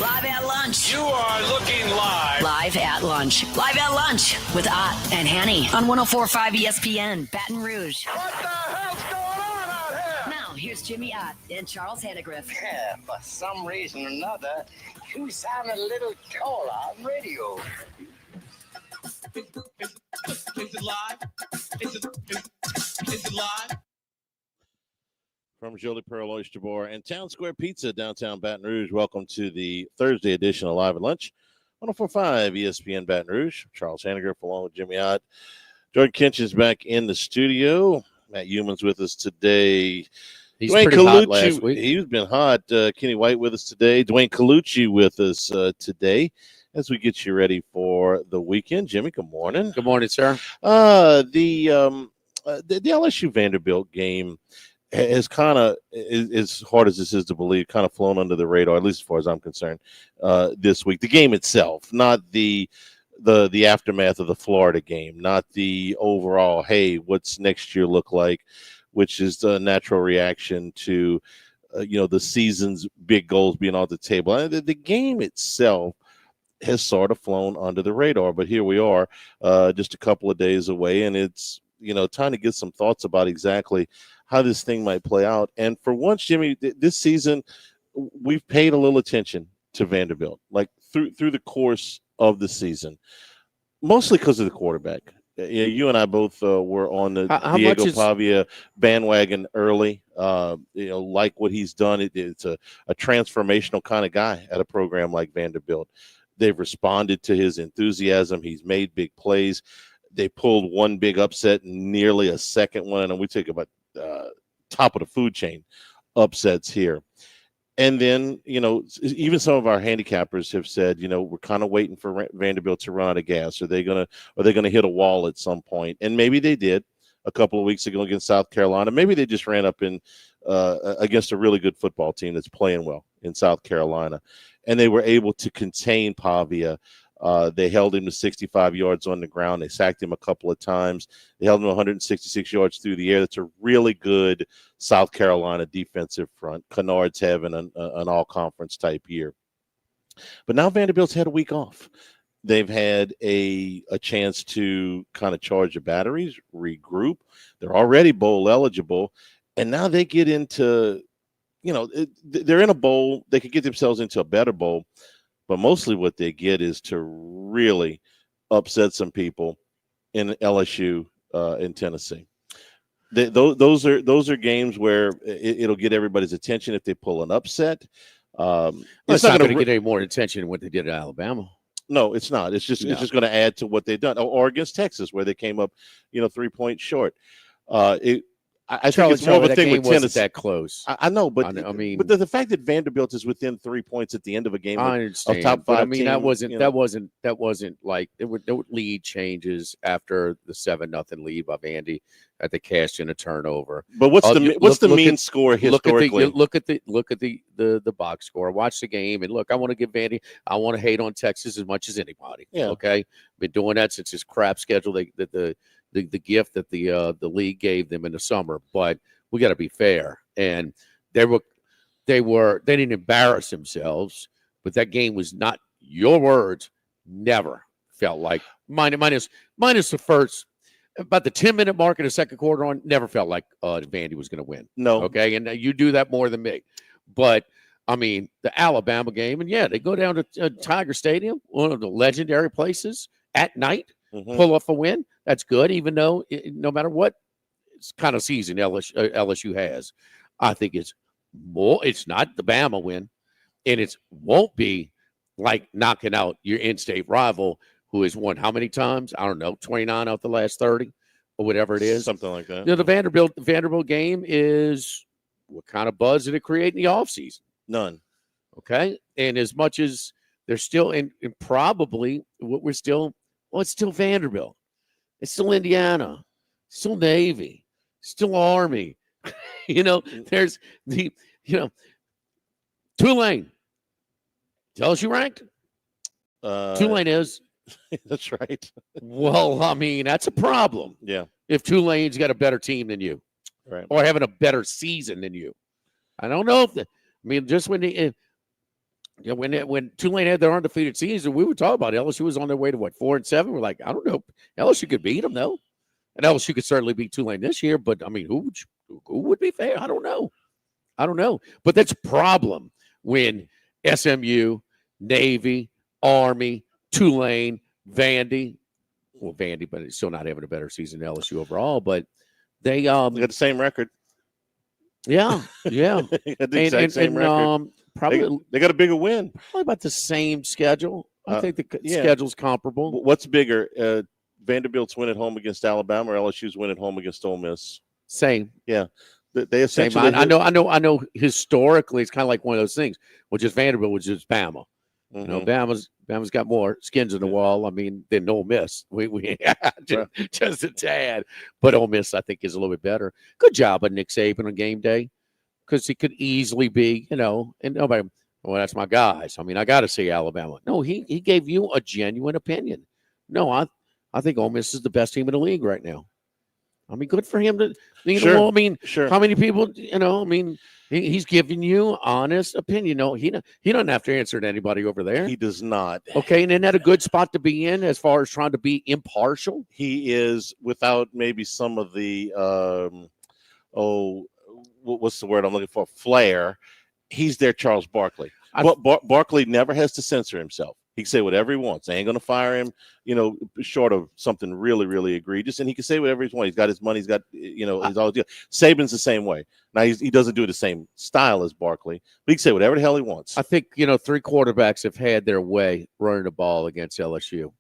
Live at lunch. You are looking live. Live at lunch. Live at lunch with Ott and Hanny on 104.5 ESPN, Baton Rouge. What the hell's going on out here? Now, here's Jimmy Ott and Charles Hanagriff. Yeah, for some reason or another, you sound a little taller on radio. Is it live? Is it live? From Jolie Pearl Oyster Bar and Town Square Pizza, downtown Baton Rouge. Welcome to the Thursday edition of Live at Lunch, 104.5 ESPN Baton Rouge. Charles Hanagriff along with Jimmy Ott. Jordan Kinch back in the studio. Matt Human's with us today. He's Dwayne pretty hot last week. He's been hot. Kenny White with us today. Dwayne Colucci with us today as we get you ready for the weekend. Jimmy, good morning. Good morning, sir. The LSU Vanderbilt game has kind of, as hard as this is to believe, kind of flown under the radar, at least as far as I'm concerned, this week. The game itself, not the aftermath of the Florida game, not the overall, hey, what's next year look like, which is the natural reaction to, the season's big goals being on the table. And the game itself has sort of flown under the radar, but here we are, just a couple of days away, and it's, time to get some thoughts about exactly how this thing might play out. And for once, Jimmy, this season, we've paid a little attention to Vanderbilt, like through the course of the season, mostly because of the quarterback. You and I both were on the Diego Pavia bandwagon early. Like what he's done. It's a transformational kind of guy at a program like Vanderbilt. They've responded to his enthusiasm. He's made big plays. They pulled one big upset and nearly a second one, and we take about top of the food chain upsets here. And then, even some of our handicappers have said, we're kind of waiting for Vanderbilt to run out of gas. Are they gonna hit a wall at some point? And maybe they did a couple of weeks ago against South Carolina. Maybe they just ran up in against a really good football team that's playing well in South Carolina, and they were able to contain Pavia. They held him to 65 yards on the ground. They sacked him a couple of times. They held him 166 yards through the air. That's a really good South Carolina defensive front. Kennard's having an all-conference type year. But now Vanderbilt's had a week off. They've had a chance to kind of charge the batteries, regroup. They're already bowl eligible. And now they get into, they're in a bowl. They could get themselves into a better bowl. But mostly what they get is to really upset some people in LSU in Tennessee. Those are games where it'll get everybody's attention if they pull an upset. It's not going to get any more attention than what they did at Alabama. No, it's not. It's just going to add to what they've done. Or against Texas, where they came up, 3 points short. I think it's more of a thing with Tennessee. That close. I know, but but the fact that Vanderbilt is within 3 points at the end of a game of top five, team, that wasn't like there were no lead changes after the 7-0 lead by Vandy at the cash in a turnover. But what's the mean score historically? Look at the box score. Watch the game and look. I want to give Vandy. I want to hate on Texas as much as anybody. Yeah. Okay, been doing that since his crap schedule. The gift that the league gave them in the summer, but we got to be fair. And they didn't embarrass themselves, but that game was not, your words, never felt like minus the first, about the 10-minute mark in the second quarter on, never felt like Vandy was going to win. No. Okay. And you do that more than me, but the Alabama game, and they go down to Tiger Stadium, one of the legendary places at night. Mm-hmm. Pull off a win. That's good, even though no matter what kind of season LSU has, I think it's not the Bama win, and it won't be like knocking out your in-state rival who has won how many times? I don't know, 29 out the last 30 or whatever it is. Something like that. The Vanderbilt game is, what kind of buzz did it create in the offseason? None. Okay, and as much as they're still in probably what we're still. Well, it's still Vanderbilt. It's still Indiana. Still Navy. Still Army. There's Tulane. Tell us you ranked. Tulane is. That's right. Well, that's a problem. Yeah. If Tulane's got a better team than you. Right. Or having a better season than you. I don't know if just when Yeah, when Tulane had their undefeated season, we were talking about LSU was on their way to 4-7. We're like, I don't know, LSU could beat them though, and LSU could certainly beat Tulane this year. But I mean, who would be fair? I don't know. But that's a problem when SMU, Navy, Army, Tulane, Vandy, but it's still not having a better season than LSU overall. But they got the same record. Yeah. They got the exact same record. Probably they got a bigger win. Probably about the same schedule. I think the schedule's comparable. What's bigger, Vanderbilt's win at home against Alabama or LSU's win at home against Ole Miss? Same. Yeah, they essentially. Same. I know. Historically, it's kind of like one of those things. Which is Vanderbilt, which is Bama. Mm-hmm. You know, Bama's got more skins in the wall. I mean, than Ole Miss. We just a tad, but Ole Miss I think is a little bit better. Good job of Nick Saban on game day, because he could easily be, and nobody. Well, that's my guys. I mean, I got to say Alabama. No, he gave you a genuine opinion. No, I think Ole Miss is the best team in the league right now. I mean, good for him to. Sure. I mean, sure. How many people? I mean, he's giving you honest opinion. No, he doesn't have to answer to anybody over there. He does not. Okay, and isn't that a good spot to be in as far as trying to be impartial? He is, without maybe some of the what's the word I'm looking for? Flair. He's their Charles Barkley. Barkley never has to censor himself. He can say whatever he wants. They ain't going to fire him, short of something really, really egregious. And he can say whatever he wants. He's got his money. He's got, he's always deal. Saban's the same way. Now, he doesn't do the same style as Barkley, but he can say whatever the hell he wants. I think, 3 quarterbacks have had their way running the ball against LSU.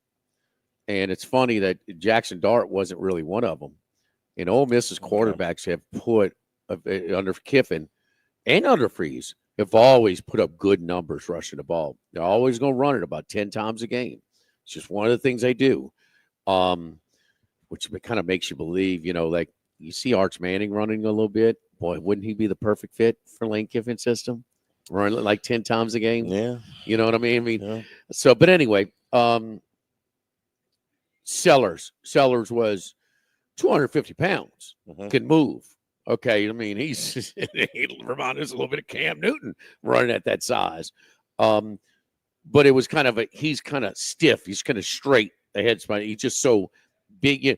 And it's funny that Jackson Dart wasn't really one of them. And Ole Miss's quarterbacks have put, under Kiffin and under Freeze, have always put up good numbers rushing the ball. They're always going to run it about 10 times a game. It's just one of the things they do, which kind of makes you believe, like you see Arch Manning running a little bit. Boy, wouldn't he be the perfect fit for Lane Kiffin's system? Running like 10 times a game. Yeah. You know what I mean? Yeah. So, but anyway, Sellers was 250 pounds, can move. Okay, I mean, he reminds us a little bit of Cam Newton running at that size. But it was kind of he's kind of stiff. He's kind of straight. The head spine. He's just so big.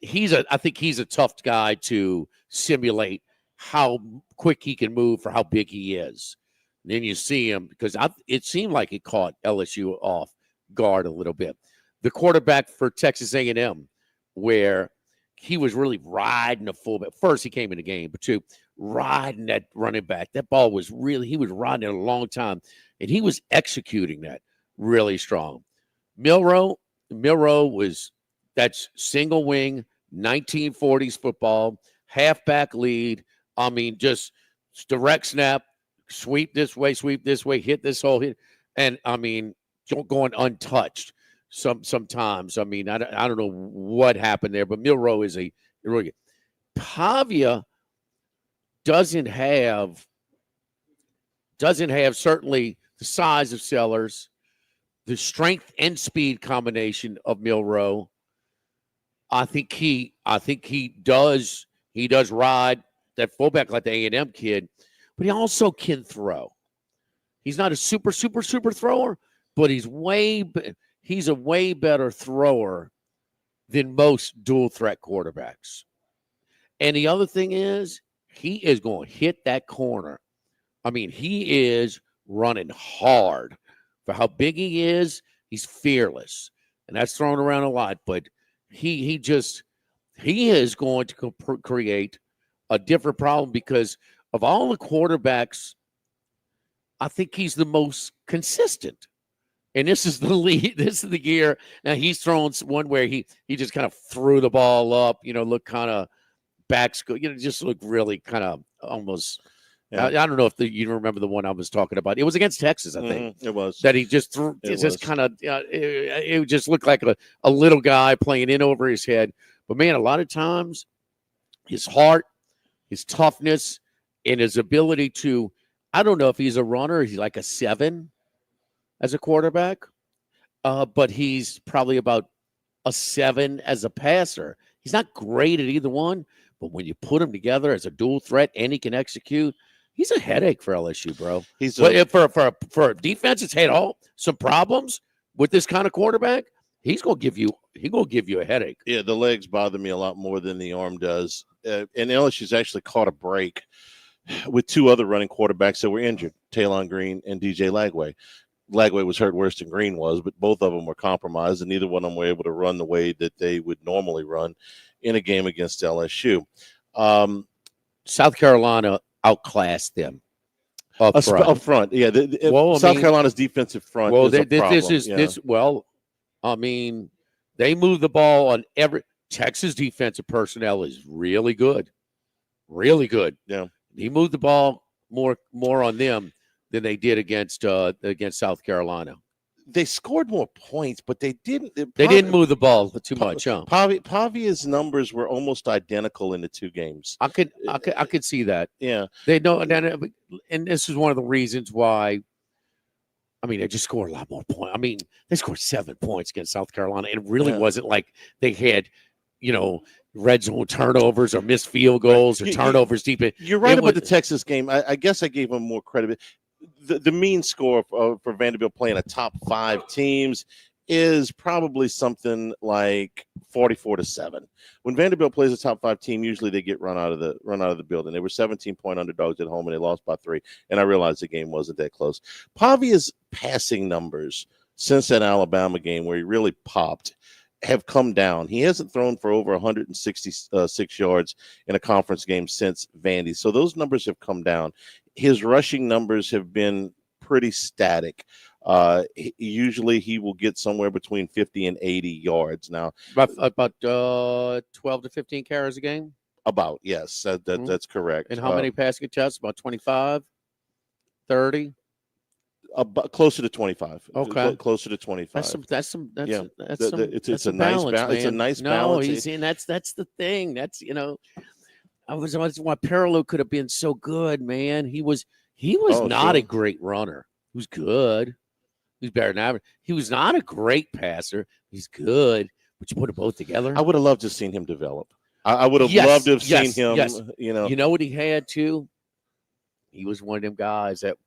I think he's a tough guy to simulate how quick he can move for how big he is. And then you see him, because it seemed like it caught LSU off guard a little bit. The quarterback for Texas A&M, where he was really riding a fullback. First, he came in the game, but 2, riding that running back. That ball was he was riding it a long time, and he was executing that really strong. Milroe that's single wing, 1940s football, halfback lead. I mean, just direct snap, sweep this way, hit this hole, and I mean, going untouched. Sometimes, I mean, I don't know what happened there, but Milroe is a really good. Pavia doesn't have certainly the size of Sellers, the strength and speed combination of Milroe. I think he does ride that fullback like the A&M kid, but he also can throw. He's not a super thrower, but he's a way better thrower than most dual threat quarterbacks. And the other thing is, he is going to hit that corner. I mean, he is running hard. For how big he is, he's fearless. And that's thrown around a lot, but he is going to create a different problem, because of all the quarterbacks, I think he's the most consistent. And this is the lead. This is the year. Now, he's thrown one where he just kind of threw the ball up, look kind of back, just look really kind of almost. Yeah. I don't know if you remember the one I was talking about. It was against Texas, I think. It was. That he just threw. It just kind of, it just looked like a little guy playing in over his head. But, man, a lot of times his heart, his toughness, and his ability to, I don't know if he's a runner. He's like a 7. As a quarterback, but he's probably about a 7 as a passer. He's not great at either one, but when you put him together as a dual threat and he can execute, He's a headache for LSU, bro. He's But if for a defense that's had some problems with this kind of quarterback, he's gonna give you a headache. Yeah, the legs bother me a lot more than the arm does. And LSU's actually caught a break with two other running quarterbacks that were injured, Taylon Green and DJ Lagway. Lagway was hurt worse than Green was, but both of them were compromised, and neither one of them were able to run the way that they would normally run in a game against LSU. South Carolina outclassed them up front. Yeah. South Carolina's defensive front is a problem. I mean, they move the ball on every – Texas defensive personnel is really good. Really good. Yeah. He moved the ball more on them than they did against South Carolina. They scored more points, but they didn't. They didn't move the ball too much, huh? Pavia's numbers were almost identical in the two games. I could see that. Yeah. They know, and this is one of the reasons why. I mean, they just scored a lot more points. I mean, they scored 7 points against South Carolina, and it really wasn't like they had, red zone turnovers or missed field goals or turnovers deep in. You're right about the Texas game. I guess I gave them more credit. The mean score for Vanderbilt playing a top 5 teams is probably something like 44-7. When Vanderbilt plays a top 5 team, usually they get run out of the building. They were 17-point underdogs at home and they lost by 3. And I realized the game wasn't that close. Pavia's passing numbers since that Alabama game where he really popped have come down. He hasn't thrown for over 166 yards in a conference game since Vandy. So those numbers have come down. His rushing numbers have been pretty static. Usually he will get somewhere between 50 and 80 yards. Now, about 12 to 15 carries a game? About, yes. That's correct. And how many passing attempts? About 25, 30? About closer to 25. Okay, closer to 25. It's a nice balance. It's a nice balance. That's the thing. That's I was why Parallel could have been so good, man. He was not a great runner. He was good. He was better than average. He was not a great passer. He's good, but you put them both together. I would have loved to have seen him develop. I would have loved to have seen him. Yes. You know what he had too? He was one of them guys that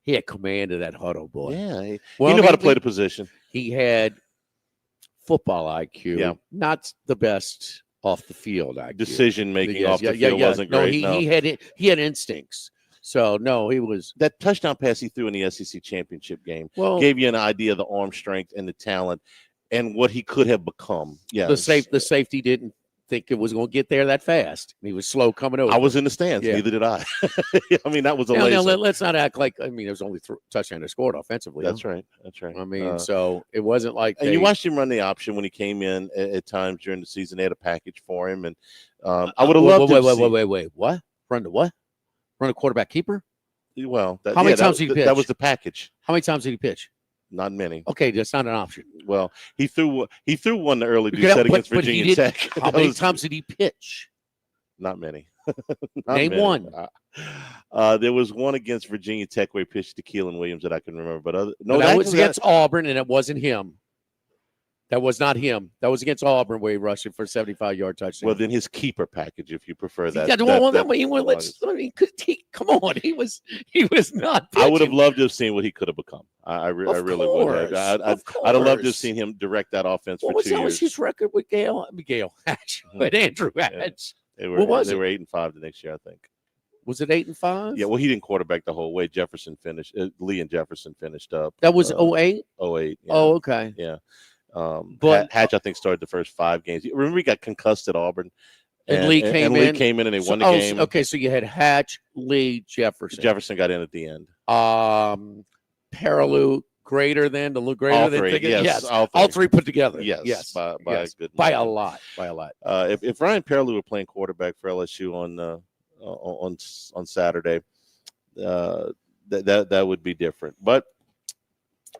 he had command of that huddle, boy. Yeah, he knew how to play the position. He had football IQ. Yeah. Not the best off the field IQ. Decision making off the field wasn't great. He had instincts. So no, he was that touchdown pass he threw in the SEC championship game. Gave you an idea of the arm strength and the talent and what he could have become. Yeah, the safety didn't think it was going to get there that fast. He was slow coming over. I was in the stands. Yeah. Neither did I. I mean, that was a laser. Let's not act like. I mean, there was only touchdown they scored offensively. That's right. That's right. I mean, so it wasn't like. And you watched him run the option when he came in at times during the season. They had a package for him, and I would have loved. Wait. What? Run the what? Run a quarterback keeper? Well, how many times did he pitch? That was the package. How many times did he pitch? Not many. Okay, that's not an option. Well, he threw one the early set against Virginia Tech. How many times did he pitch? Not many. Name one. There was one against Virginia Tech where he pitched to Keelan Williams that I can remember. But that was against Auburn, and it wasn't him. That was not him. That was against Auburn where he rushed it for a 75-yard touchdown. Well, then his keeper package, if you prefer that. Come on. He was not pitching. I would have loved to have seen what he could have become. I really would have. I'd have loved to have seen him direct that offense for 2 years. What was his record with Gale Hatch? With Andrew Hatch. They were 8-5 the next year, I think. Was it 8-5? Yeah, well, he didn't quarterback the whole way. Lee and Jefferson finished up. That was 08? 08. Yeah. Oh, okay. Yeah. But Hatch, I think, started the first 5 games. Remember, he got concussed at Auburn, and Lee came in, and they won the game. Okay, so you had Hatch, Lee, Jefferson. Jefferson got in at the end. Parallel greater than the greater all than three. Yes, all three put together. Yes, by a good by a lot. If Ryan Parallel were playing quarterback for LSU on Saturday, that would be different, but.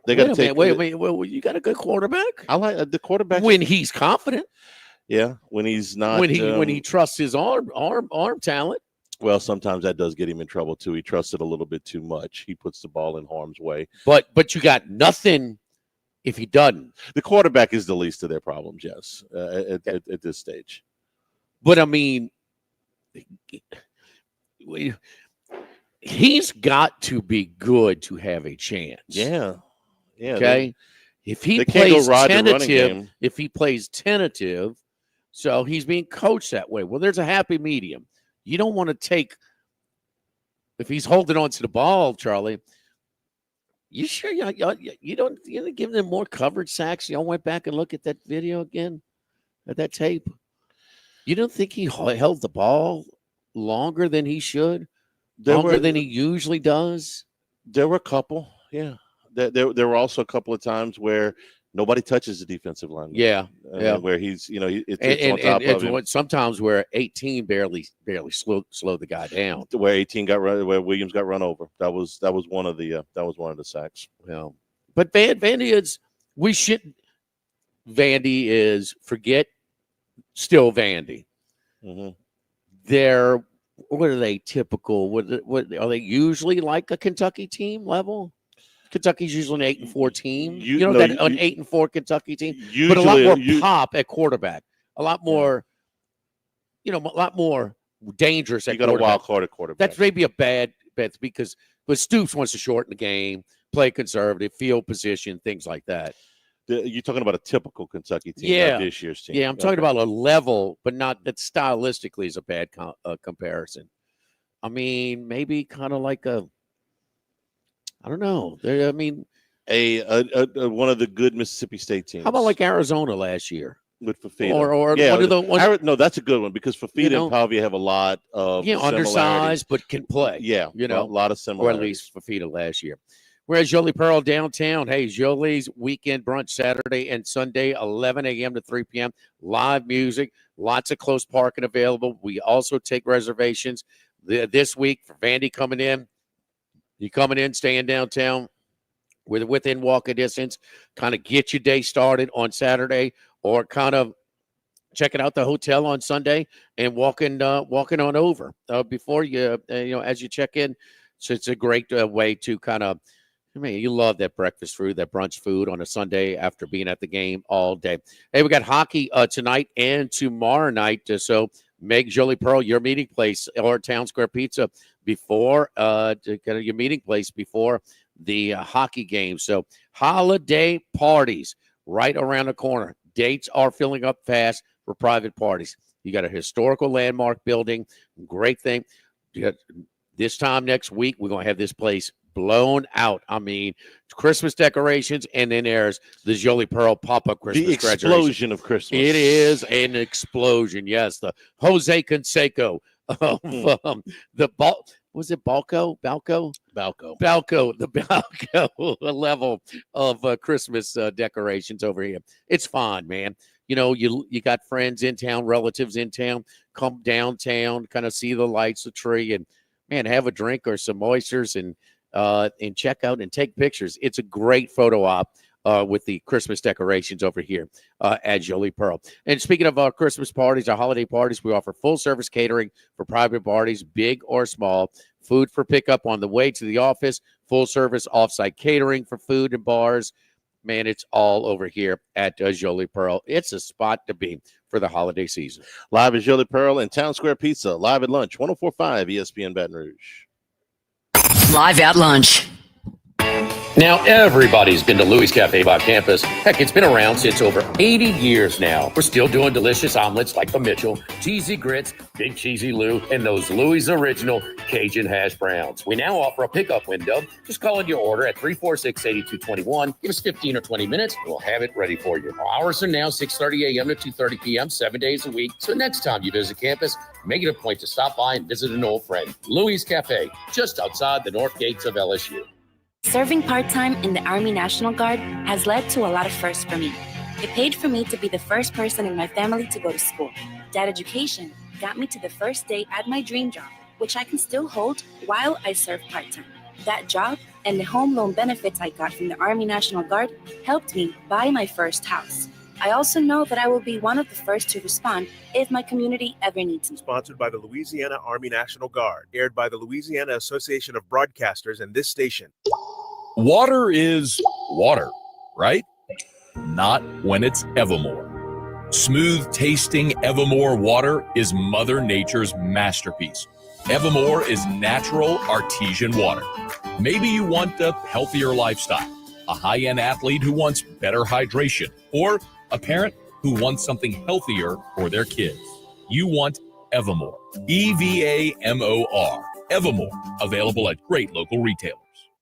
They got to take. Wait! You got a good quarterback. I like the quarterback when he's confident. Yeah, when he's not. When he trusts his arm talent. Well, sometimes that does get him in trouble too. He trusts it a little bit too much. He puts the ball in harm's way. But you got nothing if he doesn't. The quarterback is the least of their problems. Yes, at this stage. But I mean, he's got to be good to have a chance. Yeah. Okay. If he they can't go plays ride the running tentative, game. if he plays tentative, so he's being coached that way. Well, there's a happy medium. You don't want to take, if he's holding on to the ball, Charlie, you sure you don't give them more coverage sacks? Y'all went back and look at that video again, at that tape. You don't think he held the ball longer than he should? Longer than he usually does? There were a couple, yeah. There were also a couple of times where nobody touches the defensive line. Yeah. Where he's, it's on top of him. Sometimes where 18 barely slowed the guy down. Where 18 where Williams got run over. That was one of the sacks. Well, but Vandy is forget still Vandy. Mm-hmm. They're, what are they typical? What are they usually like a Kentucky team level? Kentucky's usually an 8-4 team. An 8-4 Kentucky team, but a lot more pop at quarterback. A lot more, a lot more dangerous at quarterback. You got a wild card at quarterback. That's maybe a bad bet but Stoops wants to shorten the game, play conservative, field position, things like that. You're talking about a typical Kentucky team, not this year's team. Yeah, I'm talking about a level, but not that stylistically is a bad comparison. I mean, maybe kind of like I don't know. I mean, one of the good Mississippi State teams. How about like Arizona last year with Fafita? Or one of the ones. No, that's a good one because Fafita and Pavia have a lot of undersized but can play. Yeah, a lot of similarities. Or at least Fafita last year. Whereas Jolie Pearl downtown, hey, Jolie's weekend brunch Saturday and Sunday, 11 a.m. to 3 p.m. Live music, lots of close parking available. We also take reservations this week for Vandy coming in. You coming in, staying downtown within walking distance, kind of get your day started on Saturday, or kind of checking out the hotel on Sunday and walking on over before you as you check in. So it's a great way to kind of. I mean, you love that breakfast food, that brunch food on a Sunday after being at the game all day. Hey, we got hockey tonight and tomorrow night. So make Jolie Pearl your meeting place or Town Square Pizza before your meeting place before the hockey game. So holiday parties right around the corner. Dates are filling up fast for private parties. You got a historical landmark building. Great thing. This time next week, we're going to have this place blown out. I mean, Christmas decorations, and then there's the Jolie Pearl pop-up Christmas. The explosion of Christmas. It is an explosion. Yes, the Jose Canseco of the was it Balco? The Balco level of Christmas decorations over here. It's fun, man. You got friends in town, relatives in town. Come downtown, kind of see the lights, the tree, and man, have a drink or some oysters and check out and take pictures. It's a great photo op with the Christmas decorations over here at Jolie Pearl. And speaking of our Christmas parties, our holiday parties, we offer full-service catering for private parties, big or small, food for pickup on the way to the office, full-service off-site catering for food and bars. Man, it's all over here at Jolie Pearl. It's a spot to be for the holiday season. Live at Jolie Pearl and Town Square Pizza, live at lunch, 104.5 ESPN Baton Rouge. Live at lunch. Now, everybody's been to Louie's Cafe by campus. Heck, it's been around since over 80 years now. We're still doing delicious omelets like the Mitchell, cheesy grits, Big Cheesy Lou, and those Louie's Original Cajun hash browns. We now offer a pickup window. Just call in your order at 346-8221. Give us 15 or 20 minutes, and we'll have it ready for you. Our hours are now 6:30 a.m. to 2:30 p.m., 7 days a week. So next time you visit campus, make it a point to stop by and visit an old friend. Louie's Cafe, just outside the north gates of LSU. Serving part-time in the Army National Guard has led to a lot of firsts for me. It paid for me to be the first person in my family to go to school. That education got me to the first day at my dream job, which I can still hold while I serve part-time. That job and the home loan benefits I got from the Army National Guard helped me buy my first house. I also know that I will be one of the first to respond if my community ever needs me. Sponsored by the Louisiana Army National Guard, aired by the Louisiana Association of Broadcasters and this station. Water is water, right? Not when it's Evermore. Smooth tasting Evermore water is Mother Nature's masterpiece. Evermore is natural artesian water. Maybe you want a healthier lifestyle, a high-end athlete who wants better hydration, or a parent who wants something healthier for their kids. You want Evermore. EVAMOR. Evermore. Available at great local retailers.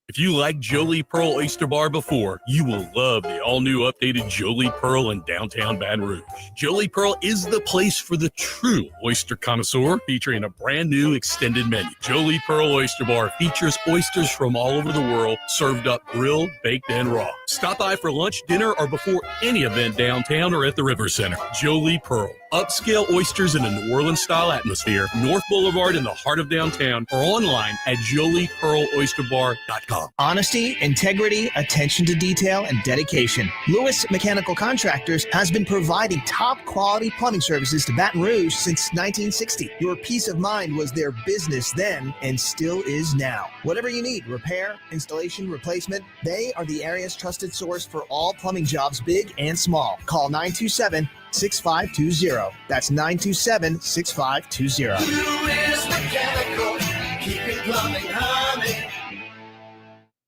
If you liked Jolie Pearl Oyster Bar before, you will love the all-new updated Jolie Pearl in downtown Baton Rouge. Jolie Pearl is the place for the true oyster connoisseur, featuring a brand new extended menu. Jolie Pearl Oyster Bar features oysters from all over the world, served up grilled, baked, and raw. Stop by for lunch, dinner, or before any event downtown or at the River Center. Jolie Pearl. Upscale oysters in a New Orleans-style atmosphere, North Boulevard in the heart of downtown, or online at joliepearloysterbar.com. Honesty, integrity, attention to detail, and dedication. Lewis Mechanical Contractors has been providing top-quality plumbing services to Baton Rouge since 1960. Your peace of mind was their business then and still is now. Whatever you need, repair, installation, replacement, they are the area's trusted source for all plumbing jobs, big and small. Call 927-6520. That's 927-6520. Lewis Mechanical, keeping plumbing humming.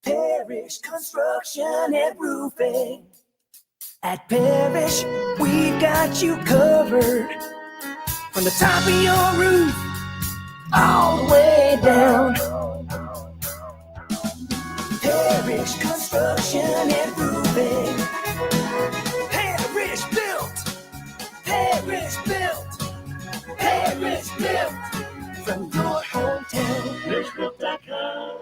Parish Construction and Roofing. At Parish, we've got you covered. From the top of your roof, all the way down. Parish Construction and Roofing. Parish built. Parish built. Parish built. From your hometown. ParishBuilt.com.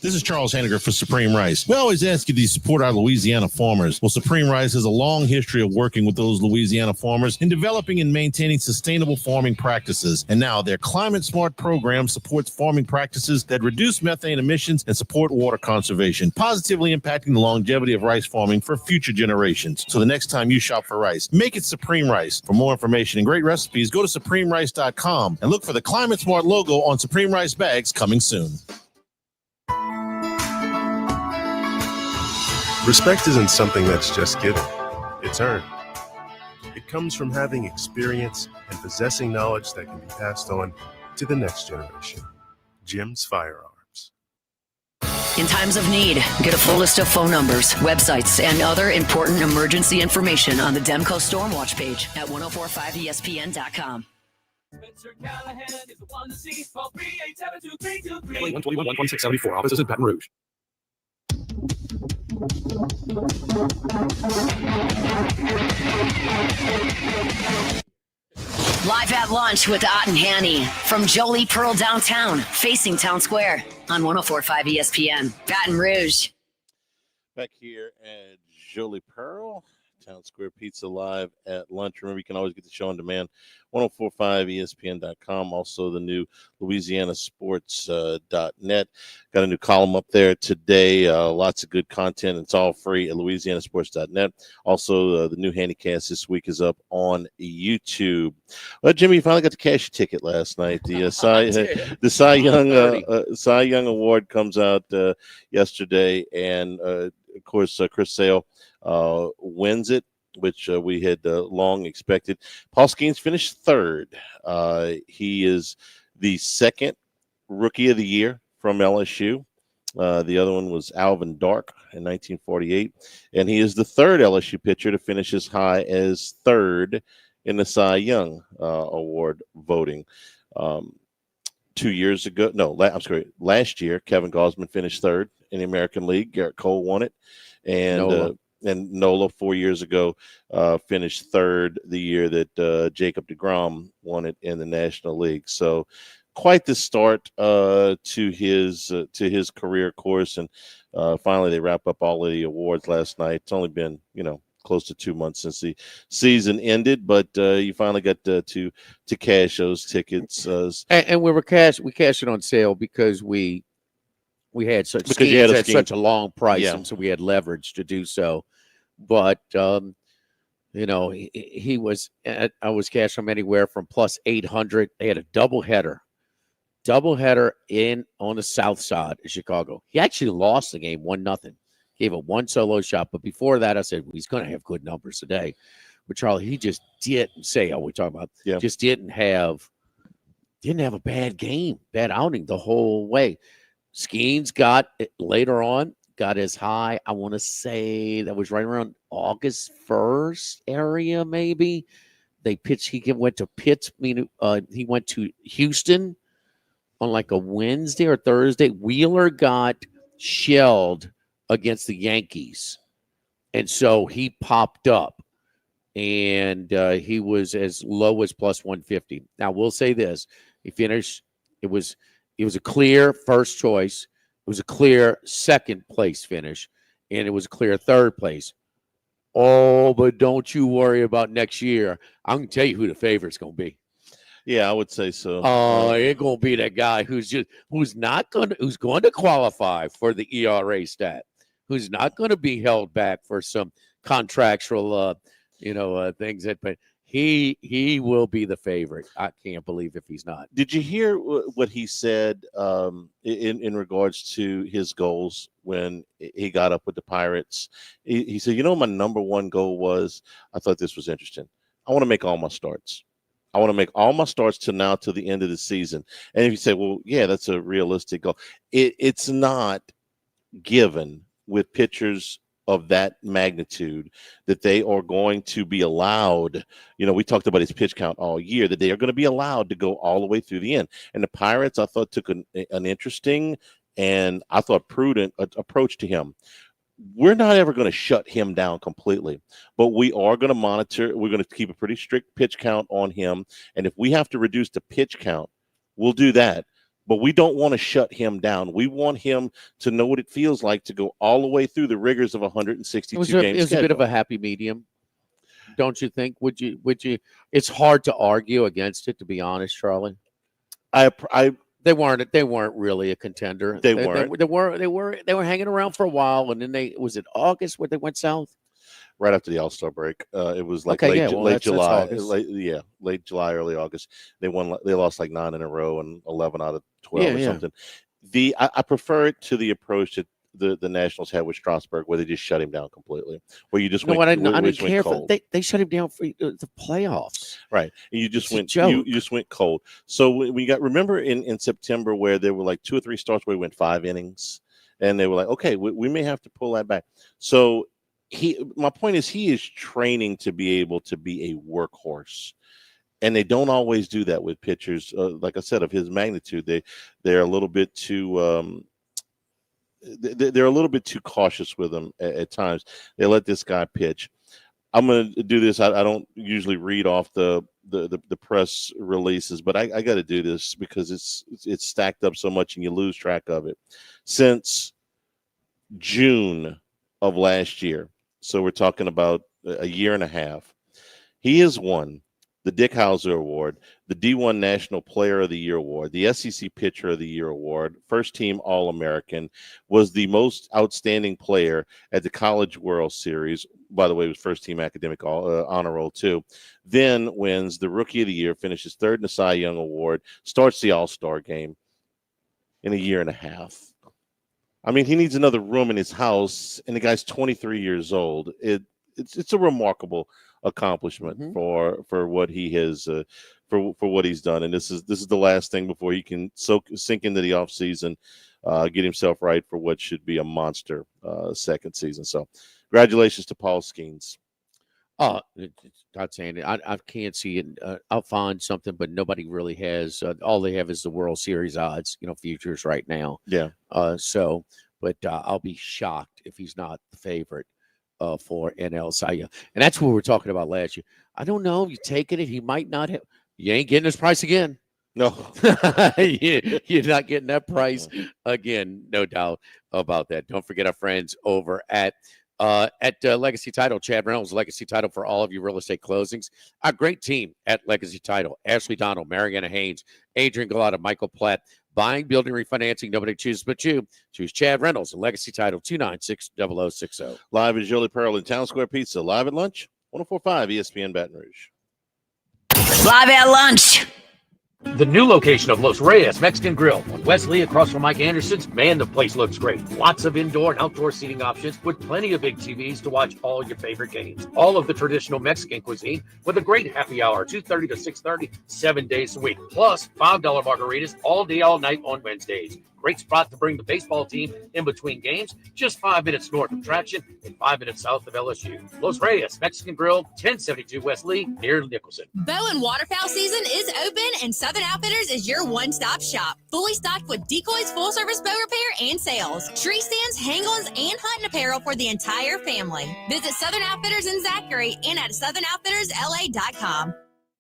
This is Charles Hanagriff for Supreme Rice. We always ask you to support our Louisiana farmers. Well, Supreme Rice has a long history of working with those Louisiana farmers in developing and maintaining sustainable farming practices. And now their Climate Smart program supports farming practices that reduce methane emissions and support water conservation, positively impacting the longevity of rice farming for future generations. So the next time you shop for rice, make it Supreme Rice. For more information and great recipes, go to supremerice.com and look for the Climate Smart logo on Supreme Rice bags coming soon. Respect isn't something that's just given, it's earned. It comes from having experience and possessing knowledge that can be passed on to the next generation. Jim's Firearms. In times of need, get a full list of phone numbers, websites, and other important emergency information on the Demco Stormwatch page at 1045ESPN.com. Spencer Callahan is the one to see. Call 387-2323. 121-1674. Offices in Baton Rouge. Live at lunch with Ott and Hanny from Jolie Pearl downtown, facing Town Square on 1045 ESPN, Baton Rouge. Back here at Jolie Pearl, Town Square Pizza live at lunch. Remember, you can always get the show on demand, 1045ESPN.com. Also, the new LouisianaSports.net. Got a new column up there today. Lots of good content. It's all free at LouisianaSports.net. Also, the new Handycast this week is up on YouTube. Well, Jimmy, you finally got to cash your ticket last night. The Cy Young Award comes out yesterday, and of course, Chris Sale wins it, which we had long expected. Paul Skeens finished third. He is the second Rookie of the Year from LSU. The other one was Alvin Dark in 1948. And he is the third LSU pitcher to finish as high as third in the Cy Young Award voting. 2 years ago, last year, Kevin Gausman finished third in the American League. Garrett Cole won it. And Nola 4 years ago finished third the year that Jacob deGrom won it in the National League. So quite the start to his career course. And finally, they wrap up all of the awards last night. It's only been, close to 2 months since the season ended, but you finally got to cash those tickets. And we cashed it on sale because we had such such a long price, and so we had leverage to do so. But he was I was cashed from anywhere from plus 800. They had a doubleheader in on the south side of Chicago. He actually lost the game 1-0. Gave a one solo shot, but before that, I said he's going to have good numbers today. But Charlie, he just didn't say. Just didn't have didn't have a bad game, bad outing the whole way. Skeens got later on, got as high. I want to say that was right around August 1st area, maybe. They pitched. He went to Pitts. He went to Houston on like a Wednesday or Thursday. Wheeler got shelled against the Yankees, and so he popped up, and he was as low as plus 150. Now we'll say this: he finished. It was a clear first choice. It was a clear second place finish, and it was a clear third place. Oh, but don't you worry about next year. I'm gonna tell you who the favorite's gonna be. Yeah, I would say so. It's gonna be that guy who's going to qualify for the ERA stat, who's not going to be held back for some contractual, things that. But he will be the favorite. I can't believe if he's not. Did you hear what he said in regards to his goals when he got up with the Pirates? He said, my number one goal was, I thought this was interesting. I want to make all my starts. I want to make all my starts to the end of the season. And if you say, well, yeah, that's a realistic goal. It's not given with pitchers of that magnitude that they are going to be allowed. We talked about his pitch count all year, that they are going to be allowed to go all the way through the end. And the Pirates, I thought, took an interesting and I thought prudent approach to him. We're not ever going to shut him down completely, but we are going to monitor. We're going to keep a pretty strict pitch count on him. And if we have to reduce the pitch count, we'll do that. But we don't want to shut him down. We want him to know what it feels like to go all the way through the rigors of 162 games. It was a bit of a happy medium, don't you think? Would you? It's hard to argue against it, to be honest, Charlie. They weren't really a contender. They were hanging around for a while, and then was it August where they went south? Right after the All-Star break. It was like late July, late July, early August. They lost like 9 in a row and 11 out of 12 or something. I prefer it to the approach that the Nationals had with Strasburg, where they just shut him down completely. Where you just I didn't care. They shut him down for the playoffs, right? And you just you just went cold. So when you remember in September where there were like 2 or 3 starts where he went 5 innings, and they were like, okay, we may have to pull that back. So my point is, he is training to be able to be a workhorse. And they don't always do that with pitchers, like I said, of his magnitude. They're a little bit too they're a little bit too cautious with him at times. They let this guy pitch. I'm going to do this. I don't usually read off the press releases, but I got to do this because it's stacked up so much and you lose track of it. Since June of last year, so we're talking about a year and a half, he has won the Dick Howser Award, the D1 National Player of the Year Award, the SEC Pitcher of the Year Award, First Team All-American, was the most outstanding player at the College World Series. By the way, it was First Team Academic Honor Roll too. Then wins the Rookie of the Year, finishes 3rd in the Cy Young Award, starts the All-Star game in a year and a half. I mean, he needs another room in his house, and the guy's 23 years old. It's a remarkable accomplishment for what he has for what he's done, and this is the last thing before he can sink into the off season, get himself right for what should be a monster second season. So congratulations to Paul Skeens. Not saying it. I can't see it. I'll find something, but nobody really has. All they have is the World Series odds, futures right now. Yeah. But I'll be shocked if he's not the favorite for NL Cy Young. And that's what we were talking about last year. I don't know. You taking it, he might not have. You ain't getting his price again. No. You're not getting that price again. No doubt about that. Don't forget our friends over at Legacy Title. Chad Reynolds, Legacy Title for all of your real estate closings. Our great team at Legacy Title. Ashley Donald, Mariana Haynes, Adrian Galata, Michael Platt. Buying, building, refinancing, nobody chooses but you. Choose Chad Reynolds, Legacy Title, 296-0060. Live is Jolie Pearl in Town Square Pizza. Live at lunch, 104.5 ESPN Baton Rouge. Live at lunch. The new location of Los Reyes Mexican Grill on Wesley across from Mike Anderson's. Man, the place looks great. Lots of indoor and outdoor seating options with plenty of big TVs to watch all your favorite games. All of the traditional Mexican cuisine with a great happy hour, 2:30 to 6:30, 7 days a week. Plus $5 margaritas all day, all night on Wednesdays. Great spot to bring the baseball team in between games, just 5 minutes north of Traction and 5 minutes south of LSU. Los Reyes Mexican Grill, 1072 West Lee, near Nicholson. Bow and waterfowl season is open, and Southern Outfitters is your one-stop shop. Fully stocked with decoys, full-service bow repair, and sales. Tree stands, hang-ons, and hunting apparel for the entire family. Visit Southern Outfitters in Zachary and at SouthernOutfittersLA.com.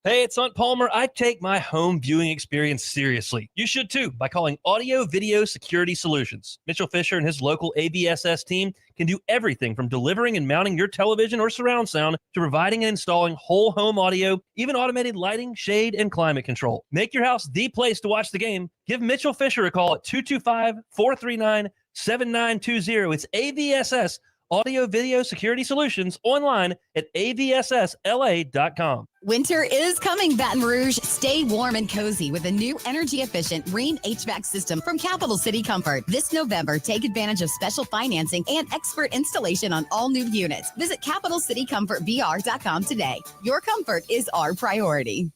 Hey, it's Hunt Palmer. I take my home viewing experience seriously. You should too by calling Audio Video Security Solutions. Mitchell Fisher and his local AVSS team can do everything from delivering and mounting your television or surround sound to providing and installing whole home audio, even automated lighting, shade, and climate control. Make your house the place to watch the game. Give Mitchell Fisher a call at 225-439-7920. It's AVSS, Audio Video Security Solutions, online at avssla.com. Winter is coming, Baton Rouge. Stay warm and cozy with a new energy-efficient Rheem HVAC system from Capital City Comfort. This November, take advantage of special financing and expert installation on all new units. Visit CapitalCityComfortBR.com today. Your comfort is our priority.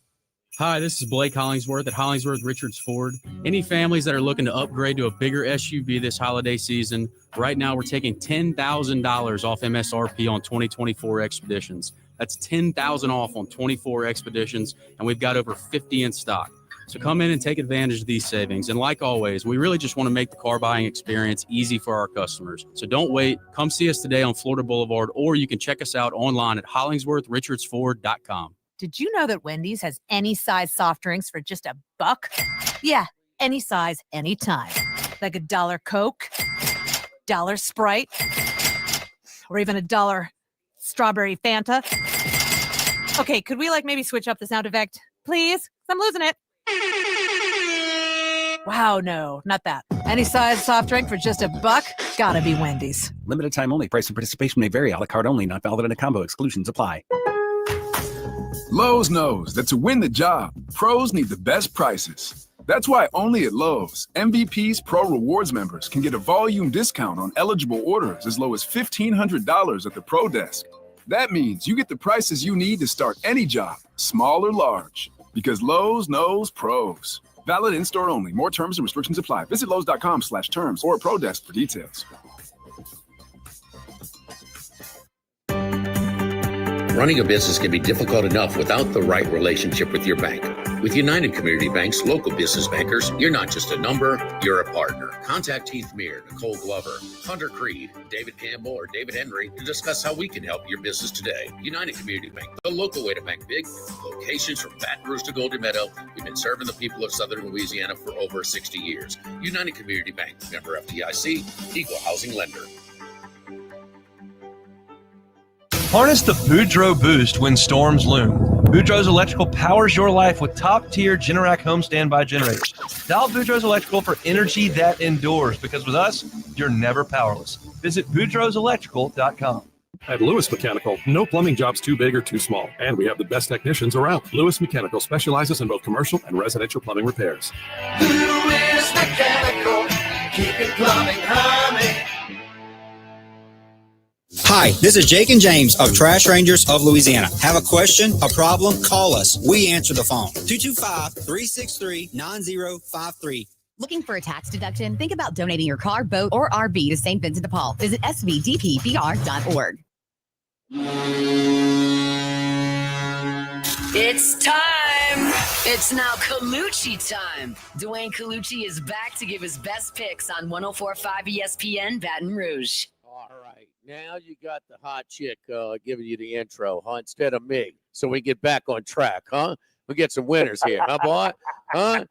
Hi, this is Blake Hollingsworth at Hollingsworth Richards Ford. Any families that are looking to upgrade to a bigger SUV this holiday season, right now we're taking $10,000 off MSRP on 2024 Expeditions. That's $10,000 off on 24 Expeditions, and we've got over 50 in stock. So come in and take advantage of these savings. And like always, we really just want to make the car buying experience easy for our customers. So don't wait. Come see us today on Florida Boulevard, or you can check us out online at HollingsworthRichardsFord.com. Did you know that Wendy's has any size soft drinks for just $1? Yeah, any size, anytime. Like $1 Coke, $1 Sprite, or even $1 strawberry Fanta. Okay, could we maybe switch up the sound effect, please? I'm losing it. Wow, no, not that. Any size soft drink for just $1? Gotta be Wendy's. Limited time only. Price and participation may vary. A la carte only. Not valid in a combo. Exclusions apply. Lowe's knows that to win the job, pros need the best prices. That's why only at Lowe's, MVP's Pro Rewards members can get a volume discount on eligible orders as low as $1,500 at the Pro Desk. That means you get the prices you need to start any job, small or large, because Lowe's knows pros. Valid in-store only. More terms and restrictions apply. Visit Lowe's.com/terms or Pro Desk for details. Running a business can be difficult enough without the right relationship with your bank. With United Community Bank's local business bankers, you're not just a number, you're a partner. Contact Heath Meir, Nicole Glover, Hunter Creed, David Campbell, or David Henry to discuss how we can help your business today. United Community Bank, the local way to bank big. Locations from Baton Rouge to Golden Meadow. We've been serving the people of Southern Louisiana for over 60 years. United Community Bank, member FDIC, equal housing lender. Harness the Boudreaux boost when storms loom. Boudreaux's Electrical powers your life with top-tier Generac home standby generators. Dial Boudreaux's Electrical for energy that endures, because with us, you're never powerless. Visit BoudreauxElectrical.com. At Lewis Mechanical, no plumbing job's too big or too small, and we have the best technicians around. Lewis Mechanical specializes in both commercial and residential plumbing repairs. Lewis Mechanical, keeping plumbing humming. Hi, this is Jake and James of Trash Rangers of Louisiana. Have a question, a problem, call us. We answer the phone. 225-363-9053. Looking for a tax deduction? Think about donating your car, boat, or RV to St. Vincent de Paul. Visit svdpbr.org. It's time. It's now Colucci time. Dwayne Colucci is back to give his best picks on 104.5 ESPN Baton Rouge. All right. Now you got the hot chick giving you the intro, huh? Instead of me. So we get back on track, huh? We get some winners here, huh, boy? Huh?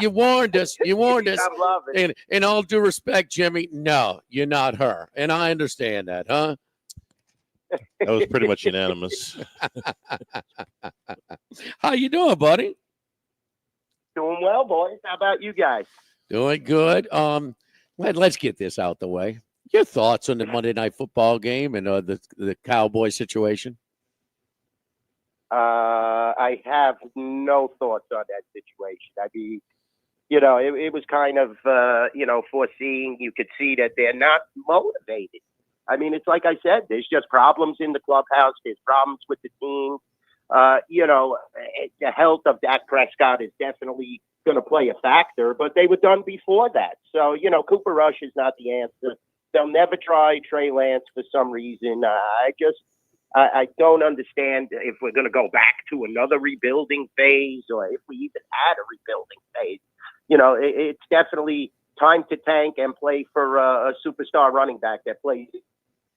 You warned us. You warned us. I love it. And in all due respect, Jimmy, no, you're not her. And I understand that, huh? That was pretty much unanimous. How you doing, buddy? Doing well, boys. How about you guys? Doing good. Let's get this out the way. Your thoughts on the Monday Night Football game and the Cowboy situation? I have no thoughts on that situation. I mean, it was kind of, foreseeing. You could see that they're not motivated. I mean, it's like I said, there's just problems in the clubhouse. There's problems with the team. The health of Dak Prescott is definitely going to play a factor, but they were done before that. So, Cooper Rush is not the answer. They'll never try Trey Lance for some reason. I don't understand if we're going to go back to another rebuilding phase or if we even had a rebuilding phase. It's definitely time to tank and play for a superstar running back that plays,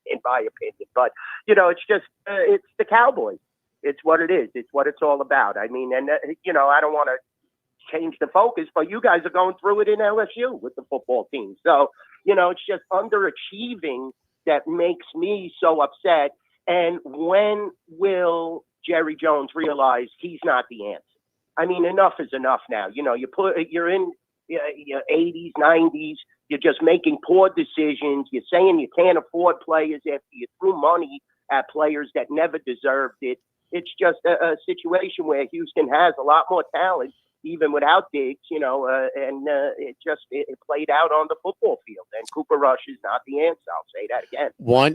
in my opinion. But, it's just, it's the Cowboys. It's what it is. It's what it's all about. I mean, and, I don't want to change the focus, but you guys are going through it in LSU with the football team. So, it's just underachieving that makes me so upset. And when will Jerry Jones realize he's not the answer? I mean, enough is enough now. You're in your 80s, 90s. You're just making poor decisions. You're saying you can't afford players after you threw money at players that never deserved it. It's just a situation where Houston has a lot more talent, even without Diggs, and it played out on the football field. And Cooper Rush is not the answer. I'll say that again.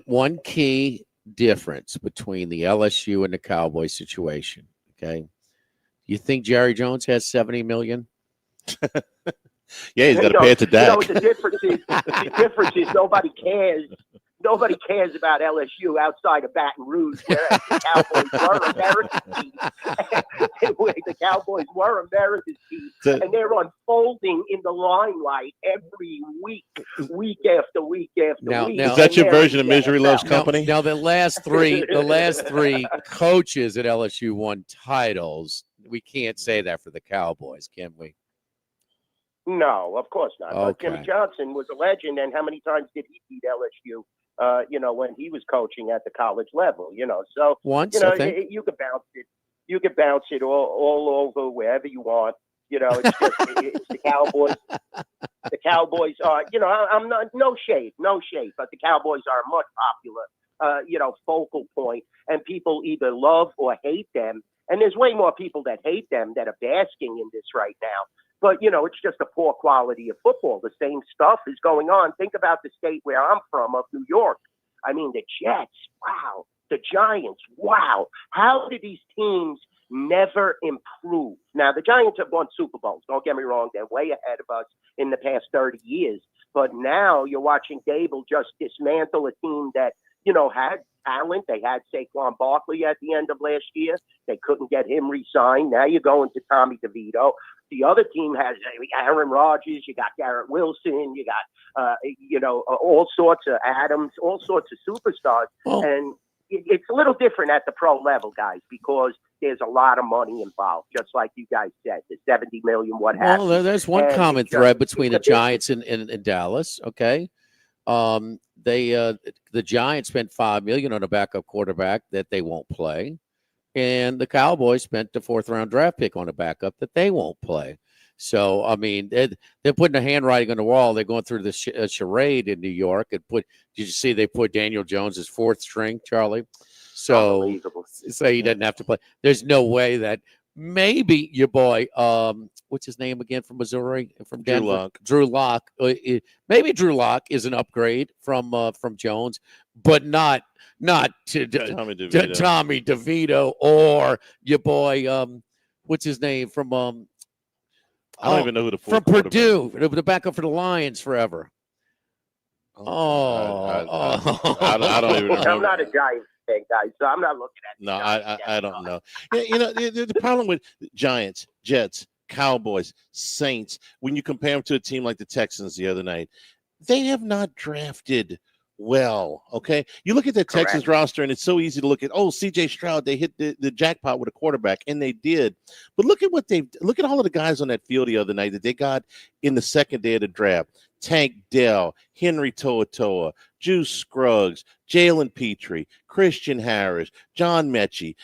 One key difference between the LSU and the Cowboys situation, okay? You think Jerry Jones has $70 million? Yeah, he's got to pay it to Dak. The difference is nobody cares. Nobody cares about LSU outside of Baton Rouge, whereas the Cowboys were America's team. The Cowboys were America's team, and they're unfolding in the limelight every week after week after week. Is that your version of Misery Loves Company? Now the last three coaches at LSU won titles. We can't say that for the Cowboys, can we? No, of course not. Okay. But Jimmy Johnson was a legend, and how many times did he beat LSU? When he was coaching at the college level, so once, I think. You could bounce it. You could bounce it all over wherever you want. It's just it's the Cowboys. The Cowboys are, I'm not no shade, but the Cowboys are a much popular, focal point, and people either love or hate them. And there's way more people that hate them that are basking in this right now. But, it's just a poor quality of football. The same stuff is going on. Think about the state where I'm from, of New York. I mean, the Jets, wow. The Giants, wow. How did these teams never improve? Now, the Giants have won Super Bowls. Don't get me wrong. They're way ahead of us in the past 30 years. But now you're watching Dable just dismantle a team that, had talent. They had Saquon Barkley at the end of last year. They couldn't get him re-signed. Now you're going to Tommy DeVito. The other team has Aaron Rodgers. You got Garrett Wilson. You got, all sorts of Adams, all sorts of superstars. And it's a little different at the pro level, guys, because there's a lot of money involved, just like you guys said, the $70 million, what have you. Well, there's one common thread between the Giants and Dallas, okay? The Giants spent $5 million on a backup quarterback that they won't play, and the Cowboys spent the 4th-round draft pick on a backup that they won't play. So, I mean, they're putting a handwriting on the wall. They're going through the charade in New York. Did you see they put Daniel Jones as 4th string, Charlie? So he doesn't have to play. There's no way that maybe your boy, what's his name again from Missouri, from Denver? Drew Lock. Maybe Drew Lock is an upgrade from Jones, but not to Tommy DeVito or your boy. What's his name from? I don't even know who from Purdue, the backup for the Lions forever. I don't even remember. I'm not a Giants fan, guys, so I'm not looking at. No, I don't know. The problem with Giants, Jets, Cowboys, Saints, when you compare them to a team like the Texans the other night, they have not drafted well, okay? You look at the Texans roster, and it's so easy to look at, C.J. Stroud, they hit the jackpot with a quarterback, and they did. But look at look at all of the guys on that field the other night that they got in the second day of the draft. Tank Dell, Henry To'oTo'o, Juice Scruggs, Jalen Petrie, Christian Harris, John Mechie,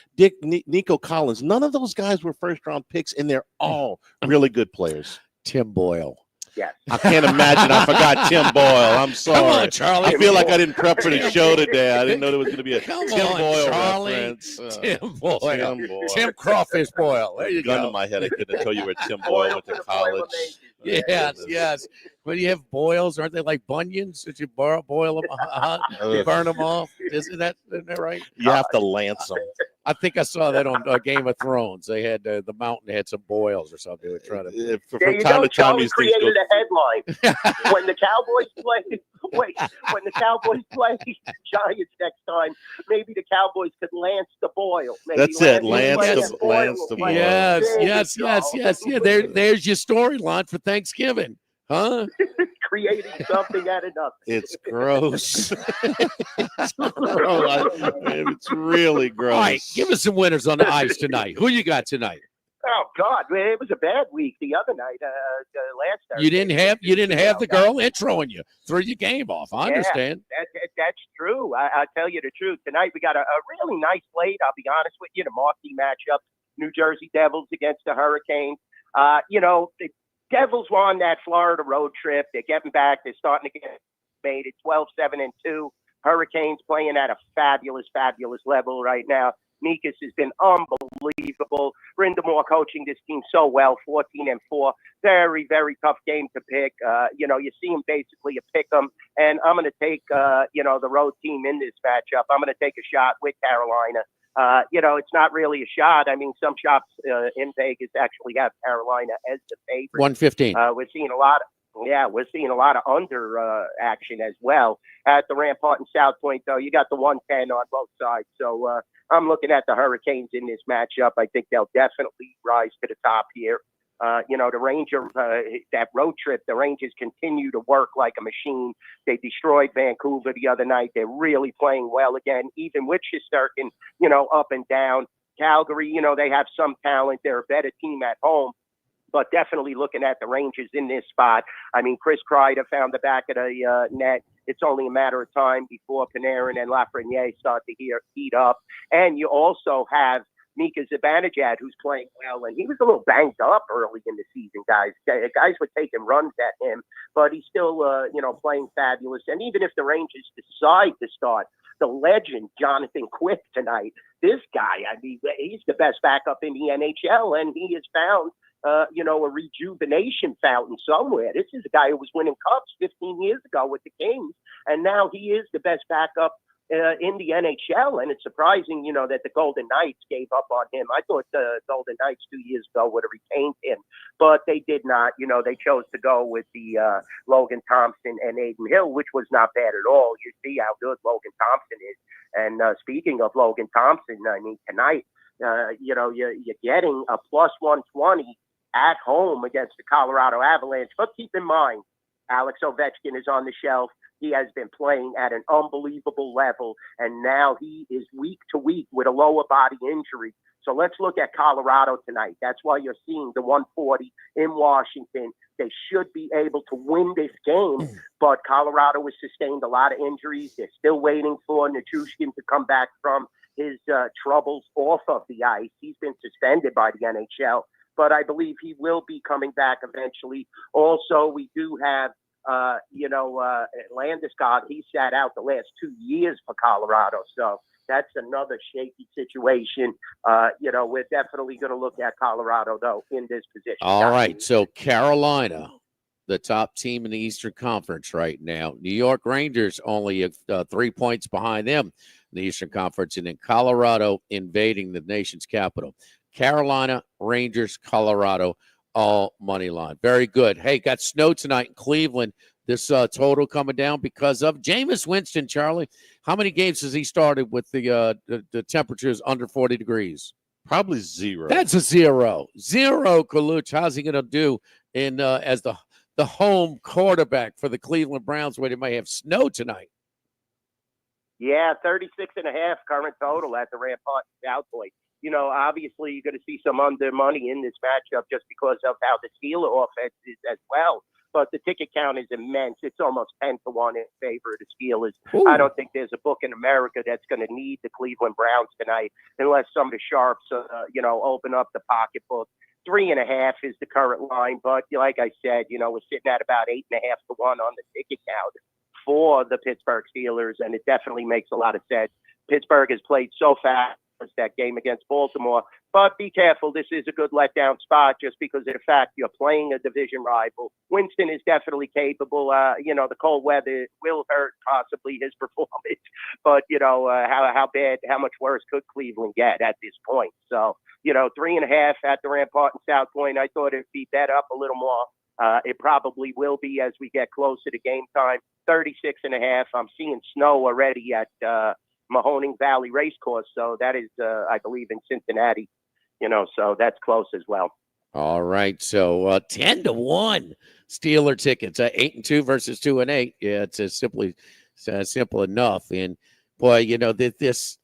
Nico Collins. None of those guys were first-round picks, and they're all really good players. Tim Boyle. Yes. I can't imagine. I forgot Tim Boyle. I'm sorry. Come on, Charlie. I feel like I didn't prep for the show today. I didn't know there was going to be a Come Tim on, Boyle Charlie. reference. Tim Boyle. Tim Boyle. Tim Crawfish Boyle. There you Gun go. to my head. I couldn't tell you where Tim Boyle went to college. Yes. When you have boils, aren't they like bunions? Did you boil them? You burn them off? Isn't that right? You have to lance them. I think I saw that on Game of Thrones. They had the mountain had some boils or something. They were trying to. From There you time go. to time, Charlie these things created go. a headline. When the Cowboys play, when the Cowboys play Giants next time, maybe the Cowboys could lance the Boyle. Maybe That's it. Lance the Boyle. Yes. Yeah, there's your storyline for Thanksgiving, huh? Creating something out of nothing. It's gross. It's really gross. All right, give us some winners on the ice tonight. Who you got tonight? Oh God, man, it was a bad week the other night. Last Thursday. You didn't have the girl introing you, threw your game off. I understand. That's true. I'll tell you the truth. Tonight we got a really nice slate. I'll be honest with you. The marquee matchup: New Jersey Devils against the Hurricanes. The Devils were on that Florida road trip. They're getting back. They're starting to get made. It's 12-7-2. Hurricanes playing at a fabulous level right now. Mikas has been unbelievable. Brindamore coaching this team so well, 14-4. Very, very tough game to pick. You see him basically a pick 'em, and I'm going to take, the road team in this matchup. I'm going to take a shot with Carolina. It's not really a shot. I mean, some shops in Vegas actually have Carolina as the favorite. 115. We're seeing a lot of under action as well at the Rampart and South Point. Though you got the 110 on both sides, so I'm looking at the Hurricanes in this matchup. I think they'll definitely rise to the top here. The Rangers, that road trip, the Rangers continue to work like a machine. They destroyed Vancouver the other night. They're really playing well again, even with Shesterkin, up and down. Calgary, they have some talent. They're a better team at home, but definitely looking at the Rangers in this spot. I mean, Chris Kreider found the back of the net. It's only a matter of time before Panarin and Lafreniere start to heat up. And you also have Mika Zibanejad, who's playing well, and he was a little banged up early in the season, guys. Guys were taking runs at him, but he's still, playing fabulous. And even if the Rangers decide to start the legend Jonathan Quick tonight, this guy, I mean, he's the best backup in the NHL, and he has found, a rejuvenation fountain somewhere. This is a guy who was winning cups 15 years ago with the Kings, and now he is the best backup in the NHL, and it's surprising, that the Golden Knights gave up on him. I thought the Golden Knights 2 years ago would have retained him, but they did not. They chose to go with the Logan Thompson and Aiden Hill, which was not bad at all. You see how good Logan Thompson is. And speaking of Logan Thompson, I mean, tonight, you're getting a plus 120 at home against the Colorado Avalanche. But keep in mind, Alex Ovechkin is on the shelf. He has been playing at an unbelievable level, and now he is week to week with a lower body injury. So let's look at Colorado tonight. That's why you're seeing the 140 in Washington. They should be able to win this game, but Colorado has sustained a lot of injuries. They're still waiting for Nichushkin to come back from his troubles off of the ice. He's been suspended by the NHL, but I believe he will be coming back eventually. Also, we do have Landeskog. He sat out the last 2 years for Colorado, so that's another shaky situation. We're definitely going to look at Colorado, though, in this position. All right, so Carolina, the top team in the Eastern Conference right now. New York Rangers only 3 points behind them in the Eastern Conference, and then Colorado invading the nation's capital. Carolina, Rangers, Colorado, all money line. Very good. Hey, got snow tonight in Cleveland. This total coming down because of Jameis Winston, Charlie. How many games has he started with the temperatures under 40 degrees? Probably zero. That's a zero. Zero, Kaluch. How's he going to do in as the home quarterback for the Cleveland Browns where they may have snow tonight? Yeah, 36.5 current total at the Rampart South Point. Obviously you're going to see some under money in this matchup just because of how the Steeler offense is as well. But the ticket count is immense. It's almost 10-1 in favor of the Steelers. Ooh. I don't think there's a book in America that's going to need the Cleveland Browns tonight unless some of the sharps, open up the pocketbook. 3.5 is the current line, but like I said, we're sitting at about 8.5 to 1 on the ticket count for the Pittsburgh Steelers, and it definitely makes a lot of sense. Pittsburgh has played so fast that game against Baltimore, but be careful. This is a good letdown spot just because of the fact you're playing a division rival. Winston is definitely capable. The cold weather will hurt possibly his performance, but how much worse could Cleveland get at this point? So, 3.5 at the Rampart in South Point. I thought it'd be bet up a little more. It probably will be as we get closer to game time. 36.5. I'm seeing snow already at Mahoning Valley Racecourse, so that is, I believe, in Cincinnati. So that's close as well. All right, so 10 to 1 Steeler tickets, 8 and 2 versus 2 and 8. Yeah, it's simple enough. And boy, this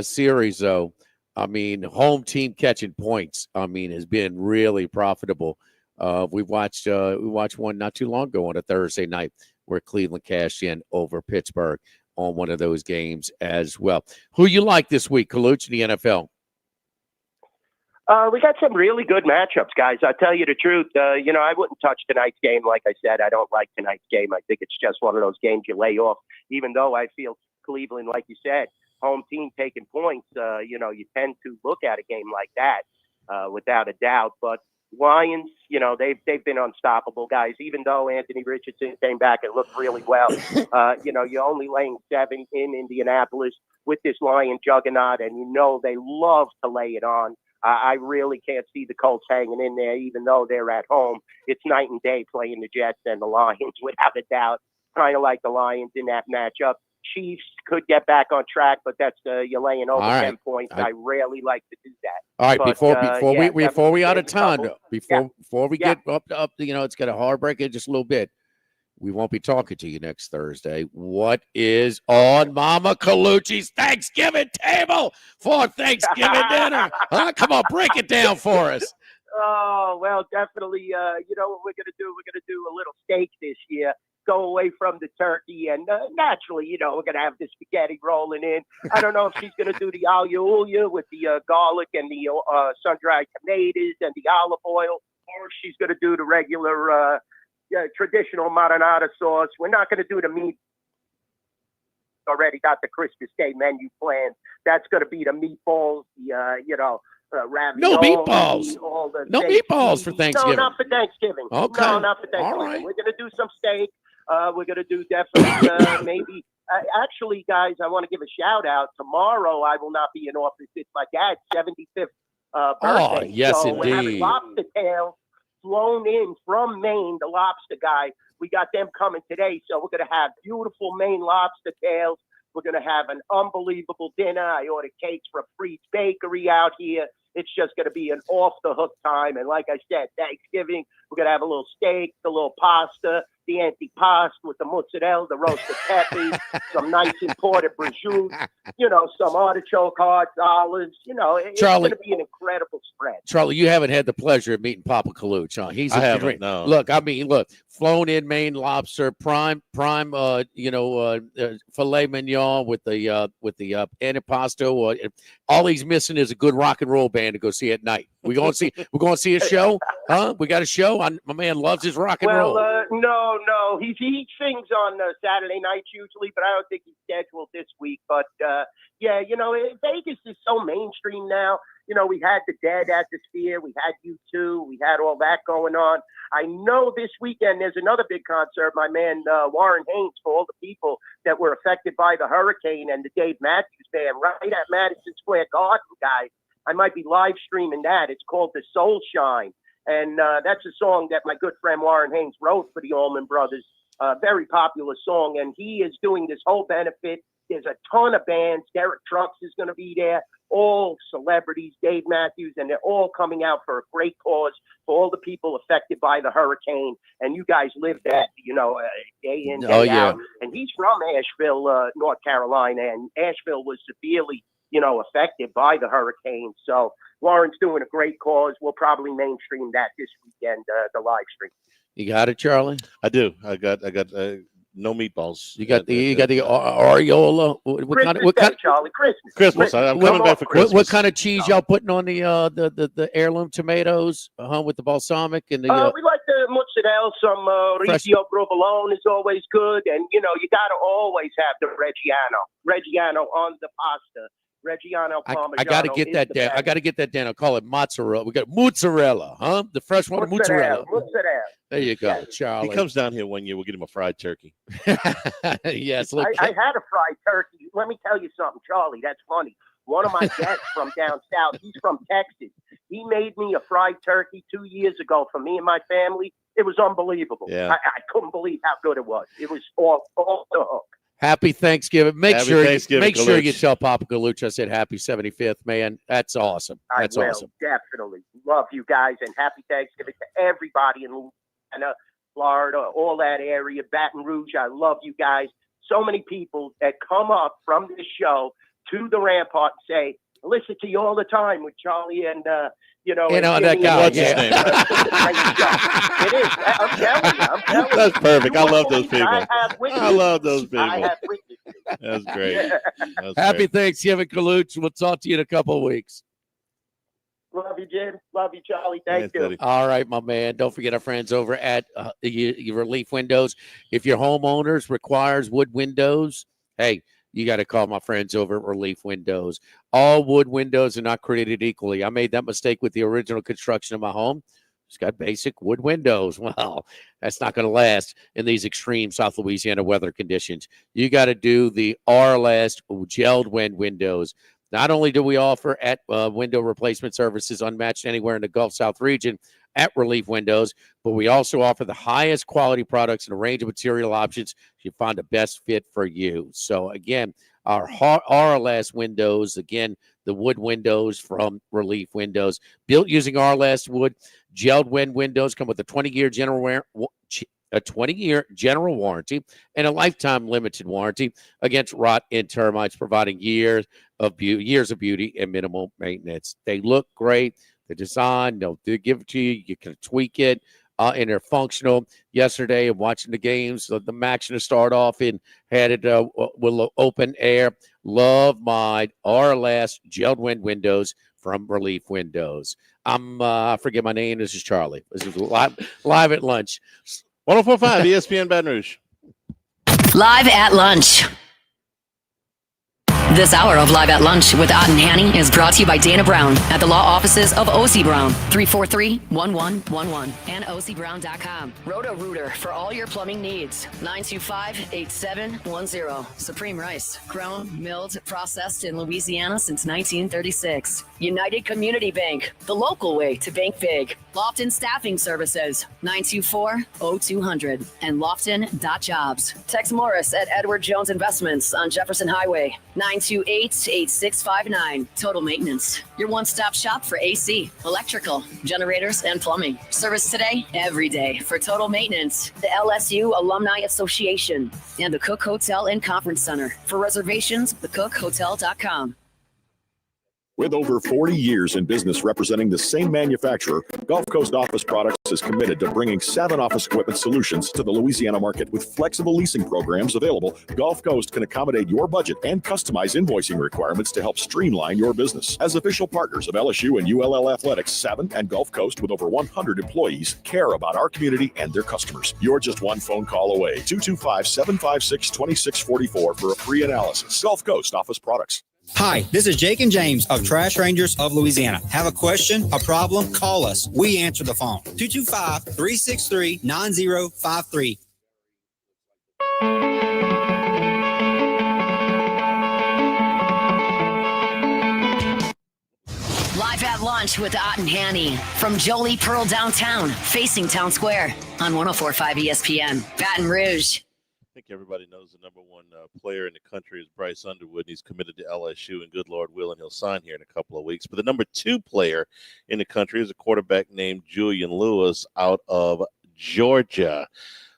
series though, I mean, home team catching points, I mean, has been really profitable. We watched one not too long ago on a Thursday night where Cleveland cashed in over Pittsburgh on one of those games as well. Who you like this week, Kaluch, in the NFL? We got some really good matchups, guys. I'll tell you the truth. I wouldn't touch tonight's game. Like I said, I don't like tonight's game. I think it's just one of those games you lay off, even though I feel Cleveland, like you said, home team taking points. You tend to look at a game like that without a doubt. But Lions, they've been unstoppable, guys. Even though Anthony Richardson came back and looked really well, you're only laying 7 in Indianapolis with this Lion juggernaut, and they love to lay it on. I really can't see the Colts hanging in there, even though they're at home. It's night and day playing the Jets and the Lions, without a doubt. Kind of like the Lions in that matchup. Chiefs could get back on track, but that's you're laying over 10 points. I rarely like to do that. All right, but, before we out of time, before we Yeah. get up, it's got a hard break in just a little bit. We won't be talking to you next Thursday. What is on Mama Colucci's Thanksgiving table for Thanksgiving dinner? Huh? Come on, break it down for us. Oh, well, definitely. You know what we're going to do? We're going to do a little steak this year. Go away from the turkey, and naturally, we're going to have the spaghetti rolling in. I don't know if she's going to do the aglio olio with the garlic and the sun-dried tomatoes and the olive oil, or if she's going to do the regular traditional marinara sauce. We're not going to do the meat. Already got the Christmas Day menu planned. That's going to be the meatballs, ravioli. No meatballs. No meatballs for Thanksgiving. No, not for Thanksgiving. Okay. No, not for Thanksgiving. All right. We're going to do some steak. We're going to do definitely maybe. Actually, guys, I want to give a shout out. Tomorrow, I will not be in office. It's my dad's 75th birthday. Oh, yes, so we're having indeed. lobster tail flown in from Maine, the lobster guy. We got them coming today. So we're going to have beautiful Maine lobster tails. We're going to have an unbelievable dinner. I ordered cakes from Freed's Bakery out here. It's just going to be an off-the-hook time. And like I said, Thanksgiving, we're going to have a little steak, a little pasta, the antipasto with the mozzarella, the roasted peppers, some nice imported prosciutto, some artichoke hearts, olives. It's Charlie, going to be an incredible spread. Charlie, you haven't had the pleasure of meeting Papa Kaluch, huh? He's I haven't, no. Look, flown in Maine lobster, prime, filet mignon with the antipasto. All he's missing is a good rock and roll band to go see at night. We're going to see a show, huh? We got a show. My man loves his rock and roll. No. He sings on Saturday nights usually, but I don't think he's scheduled this week. But Vegas is so mainstream now. We had the Dead atmosphere, we had U2, we had all that going on. I know this weekend there's another big concert. My man Warren Haynes, for all the people that were affected by the hurricane, and the Dave Matthews Band right at Madison Square Garden, guys. I might be live streaming that. It's called The Soul Shine. And that's a song that my good friend Warren Haynes wrote for the Allman Brothers. Very popular song. And he is doing this whole benefit. There's a ton of bands. Derek Trucks is going to be there. All celebrities, Dave Matthews, and they're all coming out for a great cause for all the people affected by the hurricane. And you guys live that, day in, day out. And he's from Asheville, North Carolina. And Asheville was severely affected by the hurricane. So Warren's doing a great cause. We'll probably mainstream that this weekend, the live stream. You got it, Charlie? I do. I got no meatballs. You got the areola. What kind, Charlie? Christmas. Christmas. I'm coming back for Christmas. What kind of cheese y'all putting on the heirloom tomatoes with the balsamic and the? We like the mozzarella. Some Rizzio provolone is always good, and you got to always have the Reggiano on the pasta. Reggiano Parmigiano. I got to get that down. I got to get that down. I'll call it mozzarella. We got mozzarella, huh? The fresh one, mozzarella. There you go, Charlie. He comes down here one year. We'll get him a fried turkey. Yes. I had a fried turkey. Let me tell you something, Charlie. That's funny. One of my guests from down south, he's from Texas. He made me a fried turkey 2 years ago for me and my family. It was unbelievable. Yeah. I couldn't believe how good it was. It was off the hook. Happy Thanksgiving. Make sure Thanksgiving, you tell Papa Galuccia I said happy 75th, man. That's awesome. That's I will, awesome. Definitely. Love you guys, and happy Thanksgiving to everybody in Louisiana, Florida, all that area, Baton Rouge. I love you guys. So many people that come up from this show to the Rampart and say, I listen to you all the time with Charlie and that Jimmy guy. and it is. I'm telling you. That's perfect. I love those people. I love those people. I have witnesses. That's great. That's Happy great. Thanksgiving, Galuccia. We'll talk to you in a couple of weeks. Love you, Jim. Love you, Charlie. Thank you. All right, my man. Don't forget our friends over at the Relief Windows. If your homeowners requires wood windows, hey, you got to call my friends over at Relief Windows. All wood windows are not created equally. I made that mistake with the original construction of my home. It's got basic wood windows. Well, that's not going to last in these extreme South Louisiana weather conditions. You got to do the RLast gelled wind windows. Not only do we offer at window replacement services unmatched anywhere in the Gulf South region at Relief Windows, but we also offer the highest quality products and a range of material options you find the best fit for you. So again, our RLS windows, again, the wood windows from Relief Windows, built using RLS wood, gelled wind windows come with a 20-year general warranty and a lifetime limited warranty against rot and termites, providing years of beauty and minimal maintenance. They look great. The design, they'll give it to you. You can tweak it, and they're functional. Yesterday, I'm watching the games, the match to start off and had it with open air. Love my RLS gelled wind windows from Relief Windows. I forget my name. This is Charlie. This is live at lunch. 104.5 ESPN Baton Rouge. Live at lunch. This hour of Live at Lunch with Ott and Hanny is brought to you by Dana Brown at the law offices of O.C. Brown, 343-1111 and OCBrown.com. Roto-Rooter for all your plumbing needs, 925-8710. Supreme Rice, grown, milled, processed in Louisiana since 1936. United Community Bank, the local way to bank big. Lofton Staffing Services, 924-0200 and Lofton.jobs. Tex Morris at Edward Jones Investments on Jefferson Highway, 928-8659. Total Maintenance, your one-stop shop for AC, electrical, generators, and plumbing. Service today, every day for Total Maintenance. The LSU Alumni Association and the Cook Hotel and Conference Center. For reservations, thecookhotel.com. With over 40 years in business representing the same manufacturer, Gulf Coast Office Products is committed to bringing 7 office equipment solutions to the Louisiana market. With flexible leasing programs available, Gulf Coast can accommodate your budget and customize invoicing requirements to help streamline your business. As official partners of LSU and ULL Athletics, 7 and Gulf Coast with over 100 employees care about our community and their customers. You're just one phone call away. 225-756-2644 for a free analysis. Gulf Coast Office Products. Hi, this is Jake and James of Trash Rangers of Louisiana. Have a question, a problem, call us. We answer the phone. 225-363-9053. Live at Lunch with Ott and Hanny from Jolie Pearl downtown, facing Town Square on 104.5 ESPN, Baton Rouge. I think everybody knows the number one player in the country is Bryce Underwood. He's committed to LSU, and good Lord willing, he'll sign here in a couple of weeks. But the number 2 player in the country is a quarterback named Julian Lewis out of Georgia,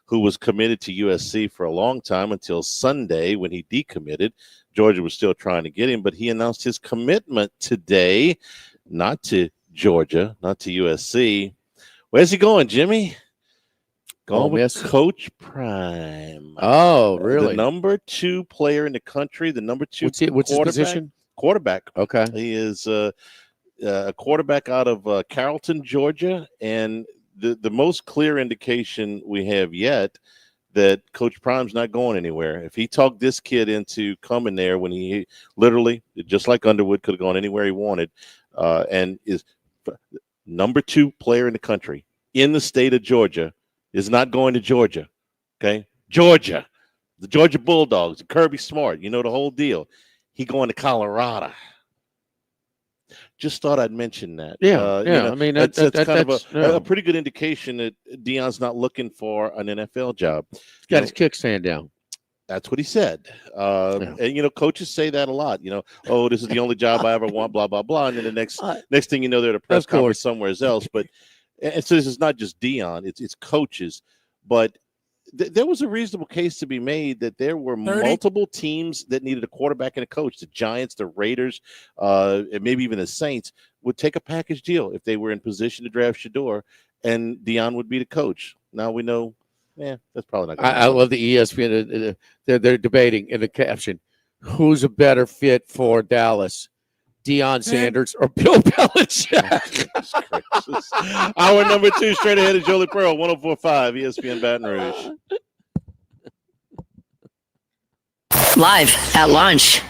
who was committed to USC for a long time until Sunday when he decommitted. Georgia was still trying to get him, but he announced his commitment today, not to Georgia, not to USC. Where's he going, Jimmy? Going Ole with Miss? Coach Prime. Oh, really? The number 2 player in the country, the number 2 What's his position? Quarterback. Okay. He is a quarterback out of Carrollton, Georgia, and the most clear indication we have yet that Coach Prime's not going anywhere. If he talked this kid into coming there when he literally, just like Underwood, could have gone anywhere he wanted, and is number 2 player in the country in the state of Georgia, is not going to Georgia. Okay? Georgia. The Georgia Bulldogs, Kirby Smart, you know the whole deal. He going to Colorado. Just thought I'd mention that. I mean, that's kind of a pretty good indication that Deion's not looking for an NFL job. He's got his kickstand down. That's what he said. And coaches say that a lot. Oh, this is the only job I ever want. Blah blah blah. And then the next thing you know, they're at a press conference somewhere else. But and so this is not just Deion; it's coaches. But there was a reasonable case to be made that there were multiple teams that needed a quarterback and a coach. The Giants, the Raiders, and maybe even the Saints would take a package deal if they were in position to draft Shador, and Deion would be the coach. Now we know, that's probably not going to happen. I love the ESPN. They're debating in the caption, who's a better fit for Dallas, Deion Sanders or Bill Belichick? Hour number 2, straight ahead of Jolie Pearl, 104.5 ESPN Baton Rouge. Live at lunch.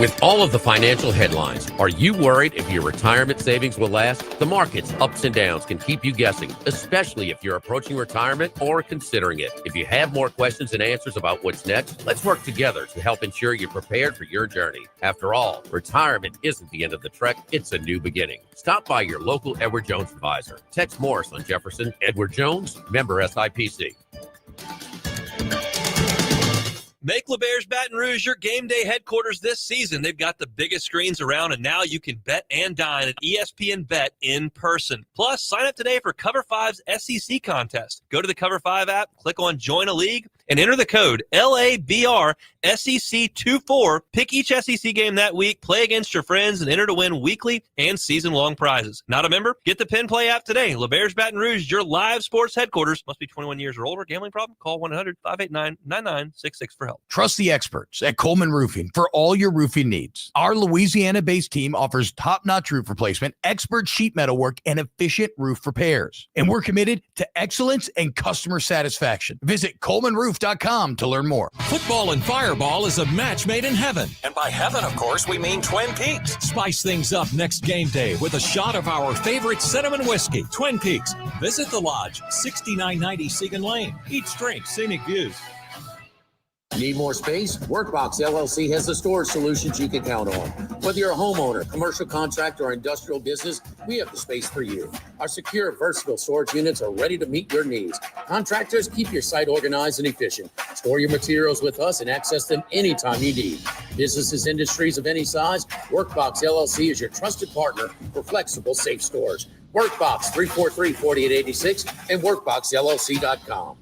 With all of the financial headlines, are you worried if your retirement savings will last? The market's ups and downs can keep you guessing, especially if you're approaching retirement or considering it. If you have more questions and answers about what's next, let's work together to help ensure you're prepared for your journey. After all, retirement isn't the end of the trek, it's a new beginning. Stop by your local Edward Jones advisor. Text Morris on Jefferson. Edward Jones, member SIPC. Make LeBear's Baton Rouge your game day headquarters this season. They've got the biggest screens around, and now you can bet and dine at ESPN Bet in person. Plus, sign up today for Cover 5's SEC contest. Go to the Cover 5 app, click on Join a League, and enter the code LABR SEC24. Pick each SEC game that week, play against your friends, and enter to win weekly and season-long prizes. Not a member? Get the Pin Play app today. LeBear's Baton Rouge, your live sports headquarters. Must be 21 years or older. Gambling problem? Call 1-800-589-9966 for help. Trust the experts at Coleman Roofing for all your roofing needs. Our Louisiana-based team offers top-notch roof replacement, expert sheet metal work, and efficient roof repairs. And we're committed to excellence and customer satisfaction. Visit ColemanRoof.com to learn more. Football and Fireball is a match made in heaven. And by heaven, of course, we mean Twin Peaks. Spice things up next game day with a shot of our favorite cinnamon whiskey, Twin Peaks. Visit the Lodge, 6990 Segan Lane. Each drink, scenic views. Need more space? Workbox LLC has the storage solutions you can count on. Whether you're a homeowner, commercial contractor, or industrial business, we have the space for you. Our secure, versatile storage units are ready to meet your needs. Contractors, keep your site organized and efficient. Store your materials with us and access them anytime you need. Businesses, industries of any size, Workbox LLC is your trusted partner for flexible, safe storage. Workbox 343-4886 and workboxllc.com.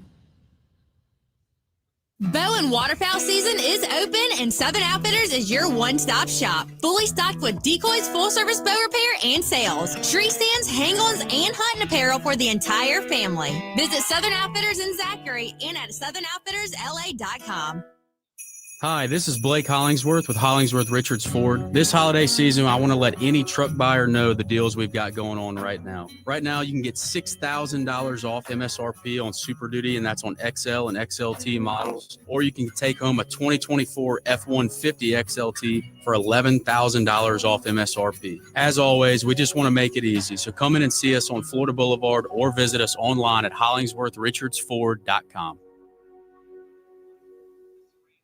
Bow and waterfowl season is open, and Southern Outfitters is your one-stop shop. Fully stocked with decoys, full-service bow repair, and sales. Tree stands, hang-ons, and hunting apparel for the entire family. Visit Southern Outfitters in Zachary and at SouthernOutfittersLA.com. Hi, this is Blake Hollingsworth with Hollingsworth Richards Ford. This holiday season, I want to let any truck buyer know the deals we've got going on right now. Right now, you can get $6,000 off MSRP on Super Duty, and that's on XL and XLT models. Or you can take home a 2024 F-150 XLT for $11,000 off MSRP. As always, we just want to make it easy. So come in and see us on Florida Boulevard or visit us online at HollingsworthRichardsFord.com.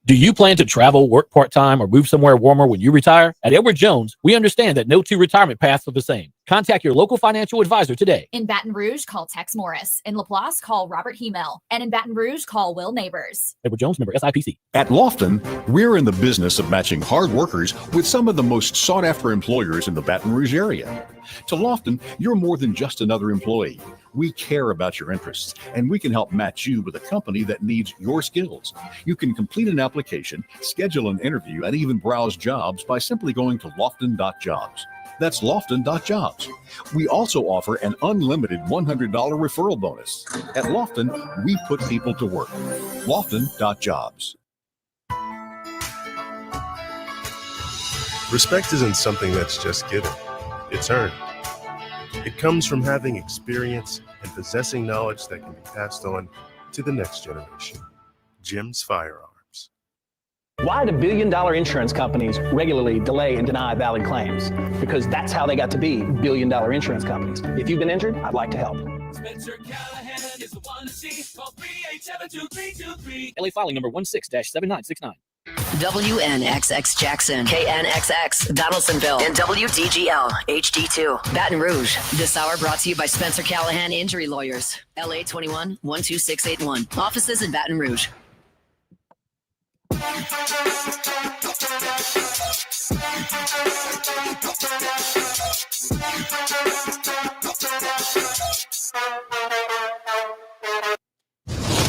Do you plan to travel, work part-time, or move somewhere warmer when you retire? At Edward Jones, we understand that no two retirement paths are the same. Contact your local financial advisor today. In Baton Rouge, call Tex Morris. In LaPlace, call Robert Hemel. And in Baton Rouge, call Will Neighbors. Edward Jones, member SIPC. At Lofton, we're in the business of matching hard workers with some of the most sought-after employers in the Baton Rouge area. To Lofton, you're more than just another employee. We care about your interests, and we can help match you with a company that needs your skills. You can complete an application, schedule an interview, and even browse jobs by simply going to lofton.jobs. That's Lofton.jobs. We also offer an unlimited $100 referral bonus. At Lofton, we put people to work. Lofton.jobs. Respect isn't something that's just given, it's earned. It comes from having experience and possessing knowledge that can be passed on to the next generation. Jim's Firearms. Why do billion-dollar insurance companies regularly delay and deny valid claims? Because that's how they got to be billion-dollar insurance companies. If you've been injured, I'd like to help. Spencer Callahan is the one to see. Call 387-2323. LA filing number 16-7969. WNXX Jackson, KNXX Donaldsonville, and WDGL HD2 Baton Rouge. This hour brought to you by Spencer Callahan Injury Lawyers, LA 21 12681. Offices in Baton Rouge.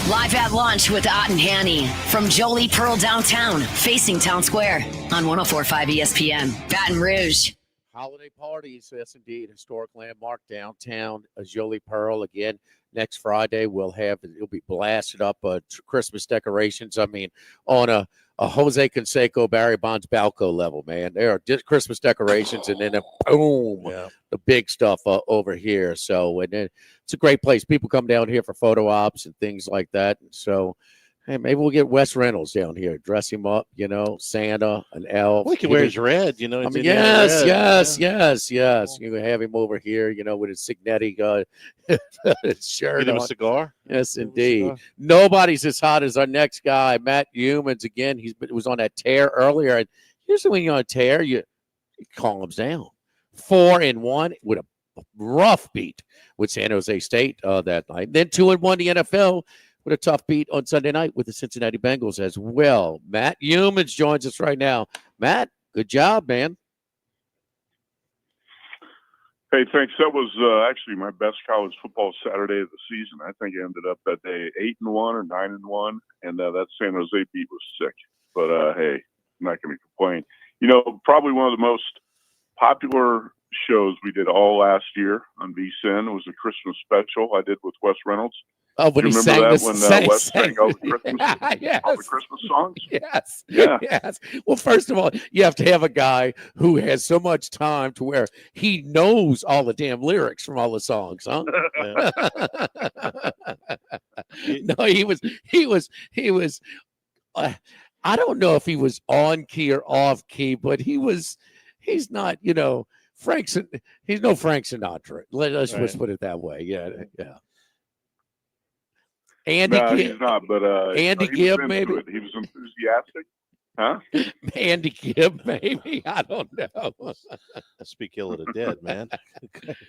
Live at lunch with Ott and Hanny from Jolie Pearl downtown, facing Town Square on 104.5 ESPN, Baton Rouge. Holiday parties, yes, indeed. Historic landmark downtown, Jolie Pearl. Again, next Friday, it'll be blasted up Christmas decorations. I mean, on a Jose Canseco, Barry Bonds, Balco level, man. There are just Christmas decorations, and then boom, the big stuff over here. So, and then it's a great place. People come down here for photo ops and things like that. And so, hey, maybe we'll get Wes Reynolds down here, dress him up, Santa, an elf. Well, he wears red, I mean, yes. You can have him over here, with his Signetti shirt. Get him a on. cigar. Yes, indeed. Nobody's as hot as our next guy, Matt Humans. Again, he was on that tear earlier. And usually when you're on a tear, you calm down. 4-1 with a rough beat with San Jose State that night. Then 2-1 the NFL. With a tough beat on Sunday night with the Cincinnati Bengals as well. Matt Humans joins us right now. Matt, good job, man. Hey, thanks. That was actually my best college football Saturday of the season. I think I ended up that day 8-1 or 9-1, and that San Jose beat was sick. But hey, I'm not going to complain. Probably one of the most popular shows we did all last year on VSiN was a Christmas special I did with Wes Reynolds. Oh, when he sang that when Wes sang all the Christmas songs? Yes. Yeah. Yes. Well, first of all, you have to have a guy who has so much time to where he knows all the damn lyrics from all the songs, huh? No, he was I don't know if he was on key or off key, but he's not, he's no Frank Sinatra. Let's just put it that way. Yeah. Andy Gibb. He's not, but Andy Gibb, maybe. He was enthusiastic. Huh? Andy Gibb, maybe. I don't know. Speak ill of the dead, man.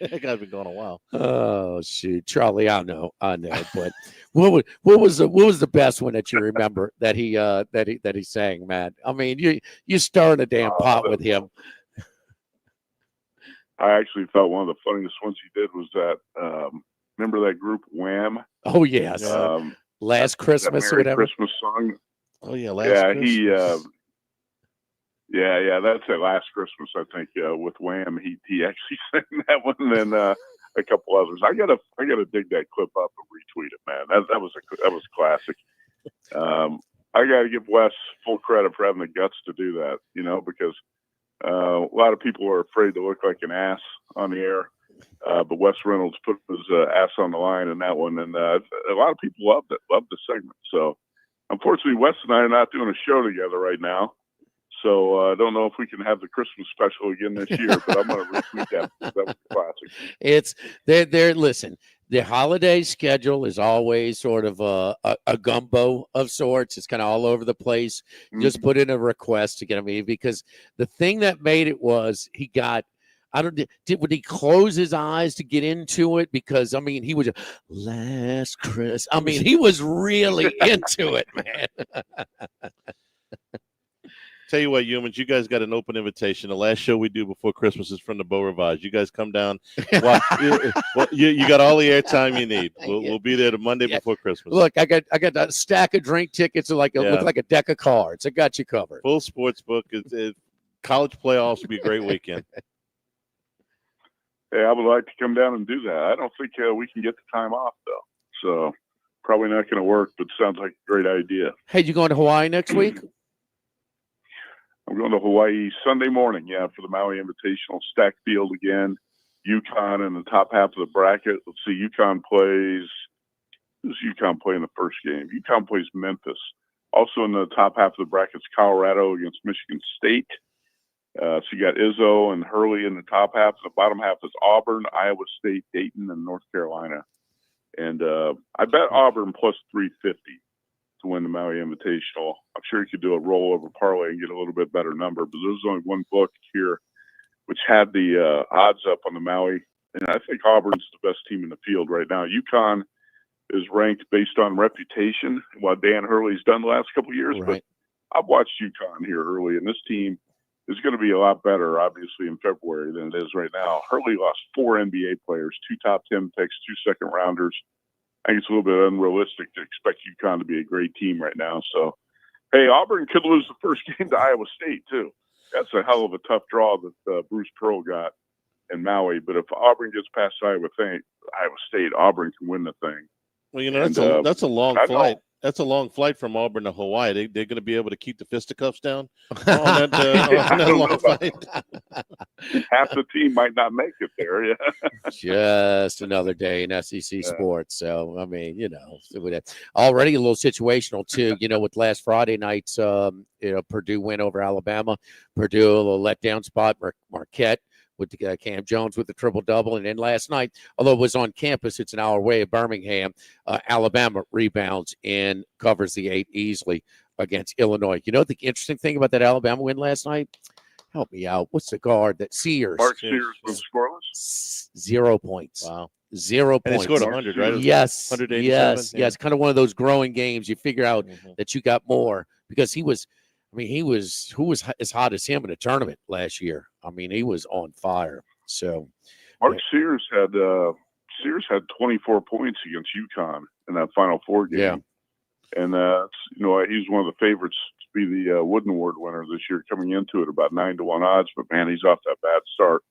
That guy's been gone a while. Oh shoot, Charlie, I know. But what was the best one that you remember that he sang, Matt? I mean, you stirring a damn pot with him. I actually thought one of the funniest ones he did was that. Remember that group Wham? Oh yes, Last Christmas or whatever. Christmas song. Oh yeah, Christmas. Yeah, that's it. Last Christmas, I think. With Wham, he actually sang that one, and then a couple others. I gotta dig that clip up and retweet it, man. That was classic. I gotta give Wes full credit for having the guts to do that. Because a lot of people are afraid to look like an ass on the air. But Wes Reynolds put his ass on the line in that one, and a lot of people loved the segment. So, unfortunately, Wes and I are not doing a show together right now. So, I don't know if we can have the Christmas special again this year, but I'm going to retweet that. That was a classic. It's there. Listen, the holiday schedule is always sort of a gumbo of sorts. It's kind of all over the place. Mm-hmm. Just put in a request to get him, because the thing that made it was he got. Would he close his eyes to get into it? Because, I mean, he was Last Christmas. I mean, he was really into it, man. Tell you what, Humans, you guys got an open invitation. The last show we do before Christmas is from the Beau Rivage. You guys come down. Well, you got all the airtime you need. We'll be there the Monday before Christmas. Look, I got a stack of drink tickets that look like a deck of cards. I got you covered. Full sports book. College playoffs will be a great weekend. Hey, I would like to come down and do that. I don't think we can get the time off, though. So probably not going to work, but sounds like a great idea. Hey, you going to Hawaii next week? I'm going to Hawaii Sunday morning, for the Maui Invitational. Stacked field again. UConn in the top half of the bracket. Let's see, UConn plays – who's UConn play in the first game? UConn plays Memphis. Also in the top half of the bracket is Colorado against Michigan State. So you got Izzo and Hurley in the top half. The bottom half is Auburn, Iowa State, Dayton, and North Carolina. And I bet Auburn plus 350 to win the Maui Invitational. I'm sure you could do a rollover parlay and get a little bit better number, but there's only one book here which had the odds up on the Maui. And I think Auburn's the best team in the field right now. UConn is ranked based on reputation, what Dan Hurley's done the last couple of years. Right. But I've watched UConn here early, and this team is going to be a lot better, obviously, in February than it is right now. Hurley lost 4 NBA players, 2 top 10 picks, 2 second-rounders. I think it's a little bit unrealistic to expect UConn to be a great team right now. So, hey, Auburn could lose the first game to Iowa State, too. That's a hell of a tough draw that Bruce Pearl got in Maui. But if Auburn gets past Iowa State, Auburn can win the thing. Well, that's a long flight. That's a long flight from Auburn to Hawaii. They're going to be able to keep the fisticuffs down on that long flight. Half the team might not make it there. Yeah. Just another day in SEC sports. So, I mean, already a little situational, too, with last Friday night's, Purdue win over Alabama. Purdue, a little letdown spot. Marquette with the, Cam Jones with the triple-double. And then last night, although it was on campus, it's an hour away of Birmingham, Alabama rebounds and covers the 8 easily against Illinois. The interesting thing about that Alabama win last night? Help me out. What's the guard that Sears? Mark Sears was scoreless? 0 points. Wow. 0 And points. he scored 100, right? Yes. 187. Yes. Kind of one of those growing games. You figure out that you got more because who was as hot as him in a tournament last year? I mean, he was on fire. So Mark Sears had 24 points against UConn in that Final Four game. Yeah. And he's one of the favorites to be the Wooden Award winner this year, coming into it about 9-1 odds. But man, he's off that bad start.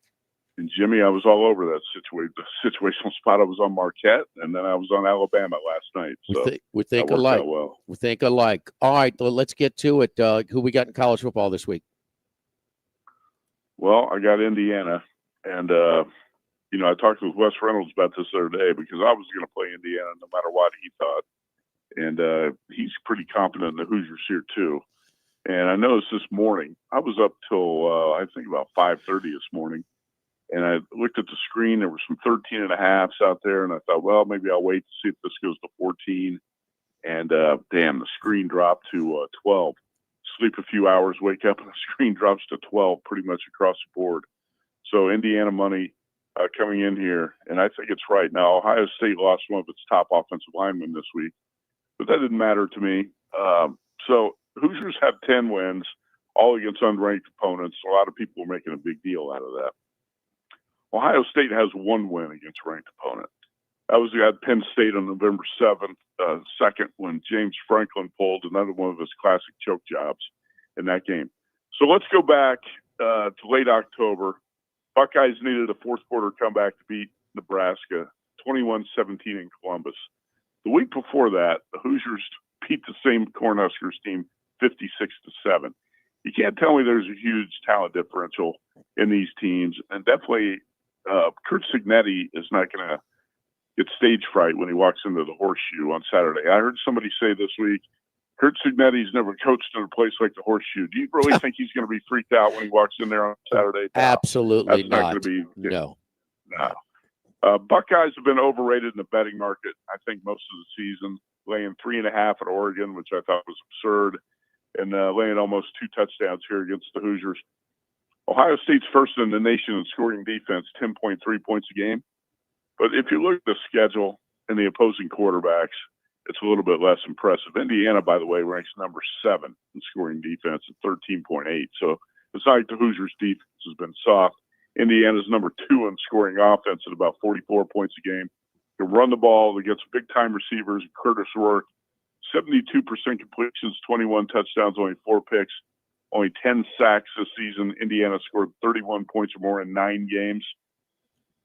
And Jimmy, I was all over that situational spot. I was on Marquette, and then I was on Alabama last night. So we think that worked alike. out well. We think alike. All right, well, let's get to it. Who we got in college football this week? Well, I got Indiana, and I talked with Wes Reynolds about this the other day because I was going to play Indiana no matter what he thought, and he's pretty confident in the Hoosiers here too. And I noticed this morning I was up till I think about 5:30 this morning. And I looked at the screen. There were some 13.5s out there, and I thought, well, maybe I'll wait to see if this goes to 14. And damn, the screen dropped to 12. Sleep a few hours, wake up, and the screen drops to 12 pretty much across the board. So Indiana money coming in here, and I think it's right. Now, Ohio State lost one of its top offensive linemen this week, but that didn't matter to me. So Hoosiers have 10 wins, all against unranked opponents. A lot of people are making a big deal out of that. Ohio State has 1 win against a ranked opponent. That was at Penn State on November 7th, 2nd, when James Franklin pulled another one of his classic choke jobs in that game. So let's go back to late October. Buckeyes needed a fourth quarter comeback to beat Nebraska, 21-17 in Columbus. The week before that, the Hoosiers beat the same Cornhuskers team 56-7. You can't tell me there's a huge talent differential in these teams, and definitely Kurt Cignetti is not going to get stage fright when he walks into the Horseshoe on Saturday. I heard somebody say this week, Kurt Cignetti's never coached in a place like the Horseshoe. Do you really think he's going to be freaked out when he walks in there on Saturday? No, Absolutely that's not. going to be No. Buckeyes have been overrated in the betting market, I think, most of the season, laying 3.5 at Oregon, which I thought was absurd, and laying almost 2 touchdowns here against the Hoosiers. Ohio State's first in the nation in scoring defense, 10.3 points a game. But if you look at the schedule and the opposing quarterbacks, it's a little bit less impressive. Indiana, by the way, ranks number 7 in scoring defense at 13.8. So it's not like the Hoosiers' defense has been soft. Indiana's number 2 in scoring offense at about 44 points a game. They run the ball against big-time receivers, Curtis Rourke, 72% completions, 21 touchdowns, only 4 picks. Only 10 sacks this season. Indiana scored 31 points or more in 9 games.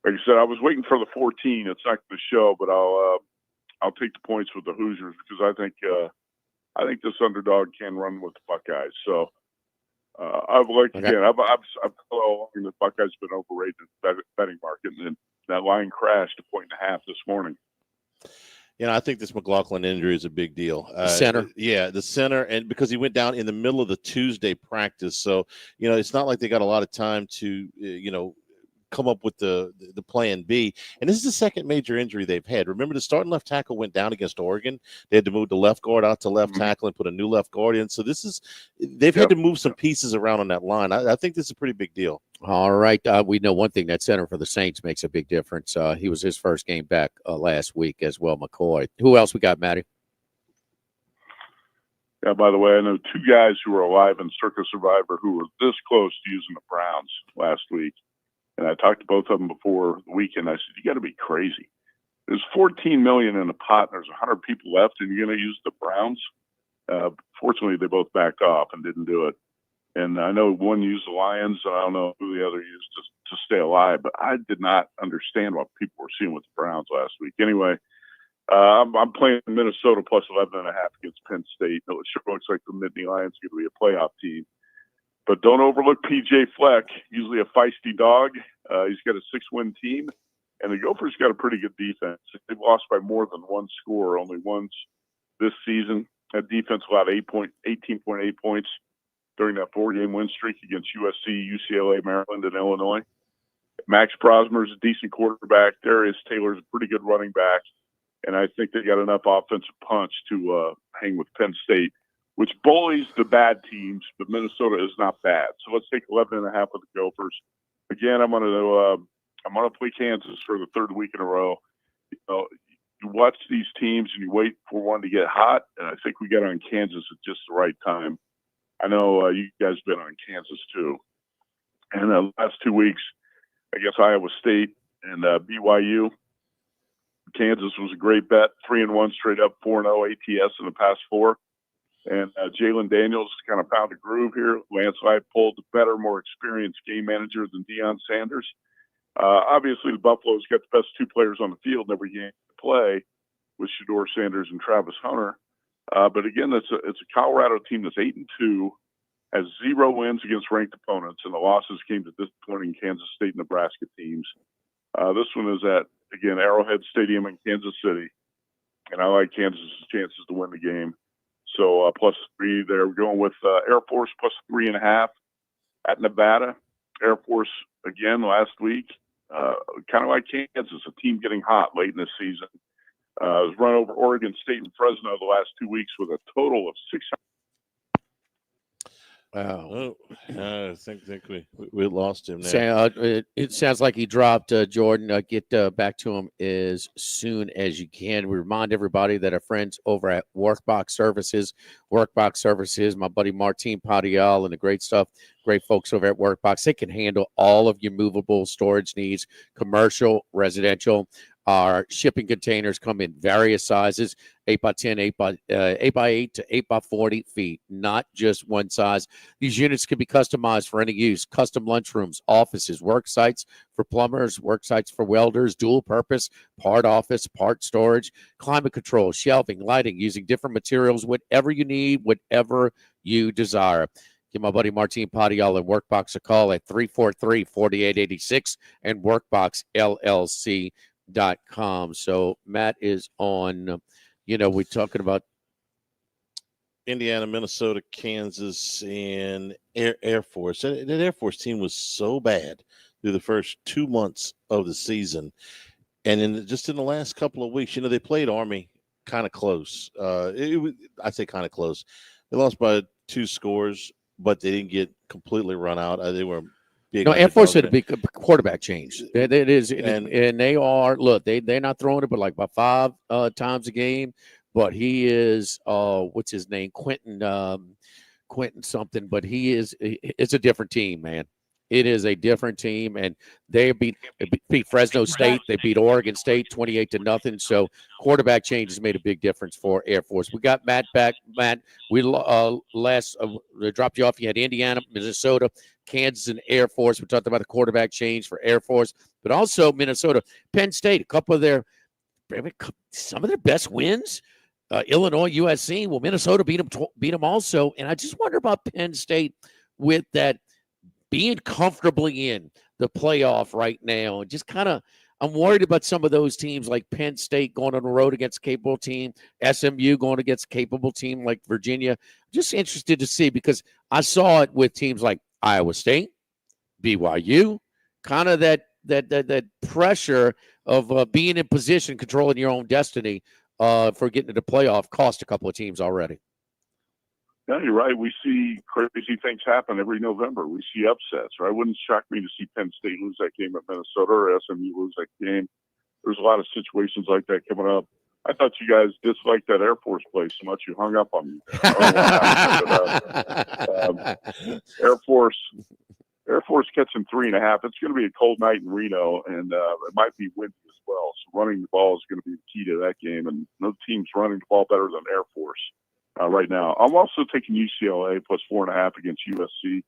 like I said, I was waiting for the 14. It's not going to show, but I'll take the points with the Hoosiers because I think this underdog can run with the Buckeyes. So I've liked again. I've along the Buckeyes been overrated in the betting market, and that line crashed 1.5 this morning. I think this McLaughlin injury is a big deal. Center. Yeah, the center, and because he went down in the middle of the Tuesday practice. So, it's not like they got a lot of time to, come up with the plan B. And this is the second major injury they've had. Remember, the starting left tackle went down against Oregon. They had to move the left guard out to left tackle and put a new left guard in. So they've had to move some pieces around on that line. I think this is a pretty big deal. All right. We know one thing, that center for the Saints makes a big difference. He was his first game back last week as well, McCoy. Who else we got, Matty? Yeah, by the way, I know two guys who were alive in Circus Survivor who were this close to using the Browns last week. And I talked to both of them before the weekend. I said, you got to be crazy. There's $14 million in the pot, and there's 100 people left, and you're going to use the Browns? Fortunately, they both backed off and didn't do it. And I know one used the Lions, and I don't know who the other used to stay alive, but I did not understand what people were seeing with the Browns last week. Anyway, I'm playing Minnesota plus 11.5 against Penn State. It sure looks like the Nittany Lions are going to be a playoff team. But don't overlook P.J. Fleck, usually a feisty dog. He's got a 6-win team, and the Gophers got a pretty good defense. They've lost by more than one score only once this season. That defense allowed 18.8 points during that 4-game win streak against USC, UCLA, Maryland, and Illinois. Max Prosmer's a decent quarterback. Darius Taylor's a pretty good running back, and I think they got enough offensive punch to hang with Penn State, which bullies the bad teams, but Minnesota is not bad. So let's take 11.5 with the Gophers. Again, I'm gonna play Kansas for the third week in a row. You watch these teams and you wait for one to get hot, and I think we got on Kansas at just the right time. I know you guys been on Kansas too. And the last 2 weeks, I guess Iowa State and BYU. Kansas was a great bet, 3-1 straight up, 4-0 ATS in the past 4. And Jalen Daniels kind of found a groove here. Lance Leipold, the better, more experienced game manager than Deion Sanders. Obviously, the Buffalo's got the best 2 players on the field in every game to play with Shedeur Sanders and Travis Hunter. But again, it's a Colorado team that's 8-2, has 0 wins against ranked opponents, and the losses came to disappointing Kansas State and Nebraska teams. This one is at, again, Arrowhead Stadium in Kansas City, and I like Kansas' chances to win the game. So +3 there. We're going with Air Force +3.5 at Nevada. Air Force, again, last week, kind of like Kansas, a team getting hot late in the season. Was run over Oregon State and Fresno the last 2 weeks with a total of 600. Wow. I think we lost him there. It sounds like he dropped, Jordan. Get back to him as soon as you can. We remind everybody that our friends over at Workbox Services, my buddy Martin Padial and the great folks over at Workbox, they can handle all of your movable storage needs, commercial, residential. Our shipping containers come in various sizes, 8x10, 8x8 to 8x40 feet, not just one size. These units can be customized for any use, custom lunchrooms, offices, work sites for plumbers, work sites for welders, dual purpose, part office, part storage, climate control, shelving, lighting, using different materials, whatever you need, whatever you desire. Give my buddy Martin Padial and Workbox a call at 343-4886 and Workbox LLC.com. So Matt is on, we're talking about Indiana, Minnesota, Kansas, and Air Force. That Air Force team was so bad through the first 2 months of the season. And in the last couple of weeks, they played Army kind of close. I'd say kind of close. They lost by 2 scores, but they didn't get completely run out. They were big. No, Air Force had a big quarterback change. It is, and they are. Look, they're not throwing it, but like about 5 times a game. But he is, what's his name, Quentin something. But he is. It's a different team, man. It is a different team, and they beat Fresno State. They beat Oregon State 28-0. So quarterback changes made a big difference for Air Force. We got Matt back. Matt, we dropped you off. You had Indiana, Minnesota, Kansas, and Air Force. We talked about the quarterback change for Air Force, but also Minnesota, Penn State. Some of their best wins. Illinois, USC. Well, Minnesota beat them also. And I just wonder about Penn State with that being comfortably in the playoff right now. And just kind of, I'm worried about some of those teams like Penn State going on the road against a capable team, SMU going against a capable team like Virginia. Just interested to see, because I saw it with teams like Iowa State, BYU, kind of that pressure of being in position, controlling your own destiny for getting to the playoff cost a couple of teams already. Yeah, you're right. We see crazy things happen every November. We see upsets, right? It wouldn't shock me to see Penn State lose that game at Minnesota or SMU lose that game. There's a lot of situations like that coming up. I thought you guys disliked that Air Force play so much you hung up on me. Air Force catching 3.5. It's going to be a cold night in Reno, and it might be windy as well. So running the ball is going to be the key to that game, and no team's running the ball better than Air Force right now. I'm also taking UCLA plus 4.5 against USC.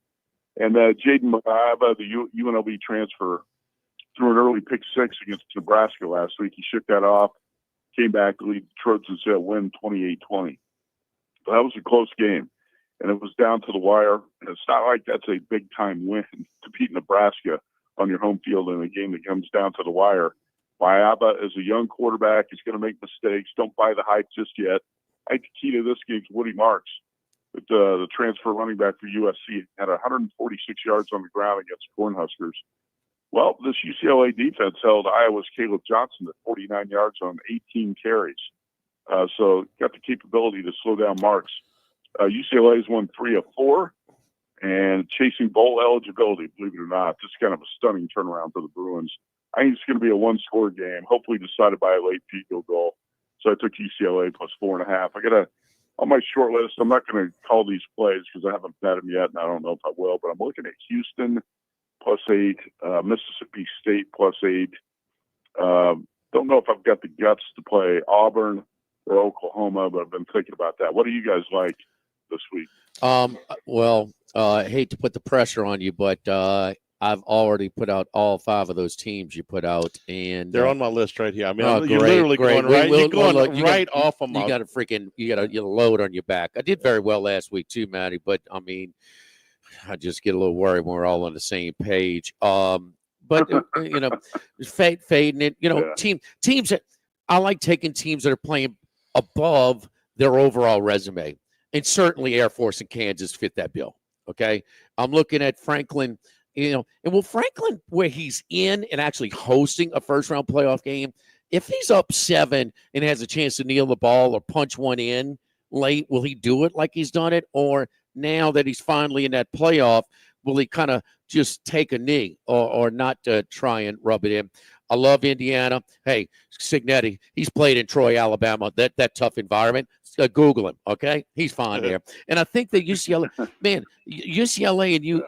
And Jaden Maiava, the UNLV transfer, threw an early pick 6 against Nebraska last week. He shook that off, came back to lead the Trojans to win 28-20. But that was a close game, and it was down to the wire. And it's not like that's a big-time win to beat Nebraska on your home field in a game that comes down to the wire. Maiava is a young quarterback. He's going to make mistakes. Don't buy the hype just yet. I think the key to this game is Woody Marks, the transfer running back for USC, had 146 yards on the ground against Cornhuskers. Well, this UCLA defense held Iowa's Caleb Johnson at 49 yards on 18 carries. So got the capability to slow down Marks. UCLA has won 3 of 4 and chasing bowl eligibility, believe it or not. Just kind of a stunning turnaround for the Bruins. I think it's going to be a one-score game, hopefully decided by a late field goal. So I took UCLA plus 4.5. I got on my short list. I'm not going to call these plays because I haven't bet them yet, and I don't know if I will. But I'm looking at Houston plus 8, Mississippi State plus 8. Don't know if I've got the guts to play Auburn or Oklahoma, but I've been thinking about that. What do you guys like this week? I hate to put the pressure on you, but I've already put out all 5 of those teams you put out, and they're on my list right here. I mean, you're literally going right. You're going right off of my. You got a load on your back. I did very well last week too, Matty. But I mean, I just get a little worried when we're all on the same page. But fading it. Teams that I like taking teams that are playing above their overall resume, and certainly Air Force and Kansas fit that bill. Okay, I'm looking at Franklin. Franklin, where he's in and actually hosting a first-round playoff game, if he's up 7 and has a chance to kneel the ball or punch one in late, will he do it like he's done it? Or now that he's finally in that playoff, will he kind of just take a knee or not try and rub it in? I love Indiana. Hey, Signetti, he's played in Troy, Alabama, that tough environment. Google him, okay? He's fine there. And I think that UCLA and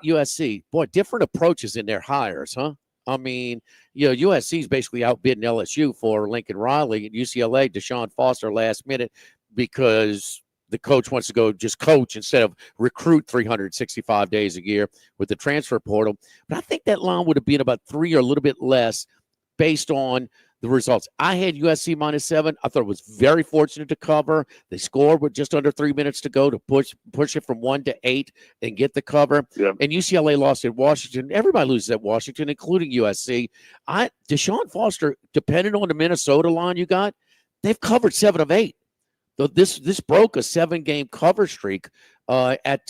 USC, boy, different approaches in their hires, huh? I mean, USC's basically outbidding LSU for Lincoln Riley, and UCLA, Deshaun Foster last minute because the coach wants to go just coach instead of recruit 365 days a year with the transfer portal. But I think that line would have been about 3 or a little bit less based on the results. I had USC minus 7. I thought it was very fortunate to cover. They scored with just under 3 minutes to go to push it from 1 to 8 and get the cover. Yep. And UCLA lost at Washington. Everybody loses at Washington, including USC. Deshaun Foster, depending on the Minnesota line you got, they've covered 7 of 8. So this broke a 7-game cover streak at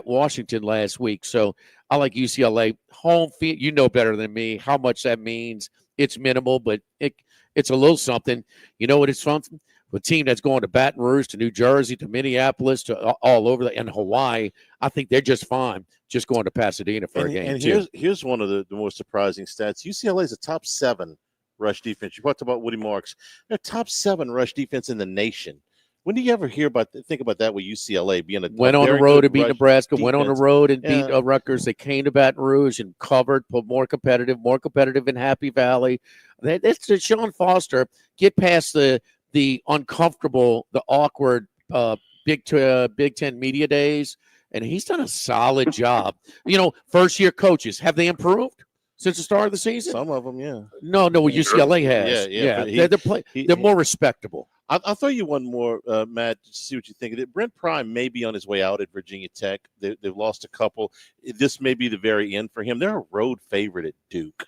Washington last week. So I like UCLA home field. You know better than me how much that means. It's minimal, but it's a little something. You know what it's something? A team that's going to Baton Rouge, to New Jersey, to Minneapolis, to all over and Hawaii. I think they're just fine just going to Pasadena for a game. And here's one of the most surprising stats. UCLA is a top 7 rush defense. You talked about Woody Marks. They're top 7 rush defense in the nation. When do you ever think about that with UCLA being went on the road and beat Nebraska, defense. went on the road and beat Rutgers. They came to Baton Rouge and covered, put more competitive in Happy Valley. That's Sean Foster. Get past the uncomfortable, the awkward Big Ten media days, and he's done a solid job. First year coaches, have they improved since the start of the season? Some of them, yeah. No, UCLA has. Yeah. They're more respectable. I'll throw you one more, Matt, to see what you think of it. Brent Prime may be on his way out at Virginia Tech. They've lost a couple. This may be the very end for him. They're a road favorite at Duke.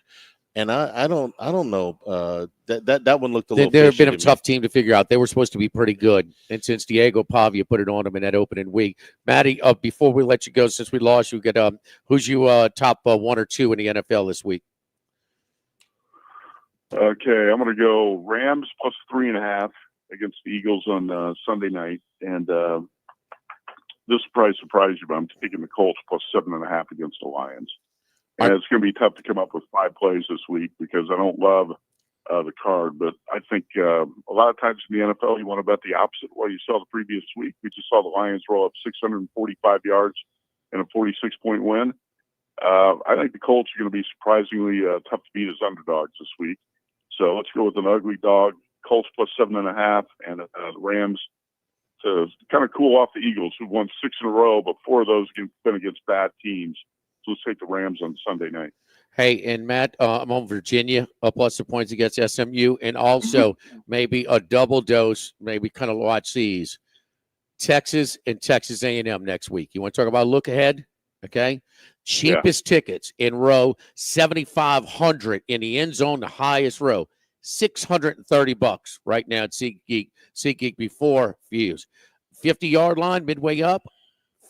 And I don't know. That one looked a little. They've been a tough team to figure out. They were supposed to be pretty good, and since Diego Pavia put it on them in that opening week, Matty. Before we let you go, since we lost you, get who's you top 1 or 2 in the NFL this week? Okay, I'm going to go Rams plus 3.5 against the Eagles on Sunday night, and this will probably surprise you, but I'm taking the Colts plus 7.5 against the Lions. And it's going to be tough to come up with 5 plays this week because I don't love the card. But I think a lot of times in the NFL, you want to bet the opposite of what you saw the previous week. We just saw the Lions roll up 645 yards in a 46-point win. I think the Colts are going to be surprisingly tough to beat as underdogs this week. So let's go with an ugly dog, Colts plus 7.5, and the Rams to kind of cool off the Eagles, who won 6 in a row, but 4 of those have been against bad teams. So let's take the Rams on Sunday night. Hey, and Matt, I'm on Virginia, plus the points against SMU, and also maybe a double dose, maybe kind of watch these. Texas and Texas A&M next week. You want to talk about look ahead? Okay. Cheapest tickets in row, $7,500 in the end zone, the highest row, $630 right now at SeatGeek before views. 50-yard line midway up,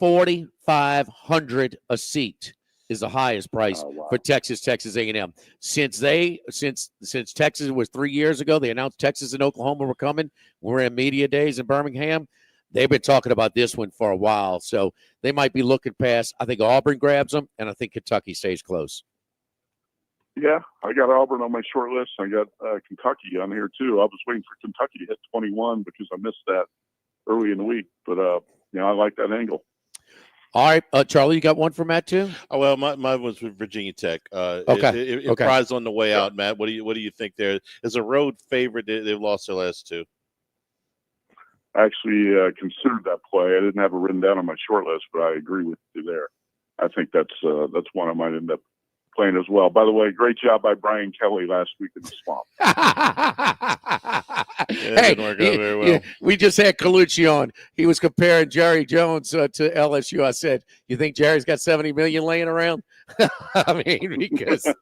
$4,500 a seat is the highest price for Texas A&M. Since Texas was 3 years ago, they announced Texas and Oklahoma were coming. We're in media days in Birmingham. They've been talking about this one for a while, so they might be looking past. I think Auburn grabs them, and I think Kentucky stays close. Yeah, I got Auburn on my short list. I got Kentucky on here too. I was waiting for Kentucky to hit 21 because I missed that early in the week, but I like that angle. All right, Charlie, you got one for Matt too? Oh, well, mine was with Virginia Tech. Okay. Prize on the way out, Matt. What do you think there? As a road favorite, they've lost their last 2. I actually considered that play. I didn't have it written down on my short list, but I agree with you there. I think that's one I might end up playing as well. By the way, great job by Brian Kelly last week in the swamp. Hey, didn't work out very well. We just had Colucci on. He was comparing Jerry Jones to LSU. I said, "You think Jerry's got $70 million laying around?" I mean, because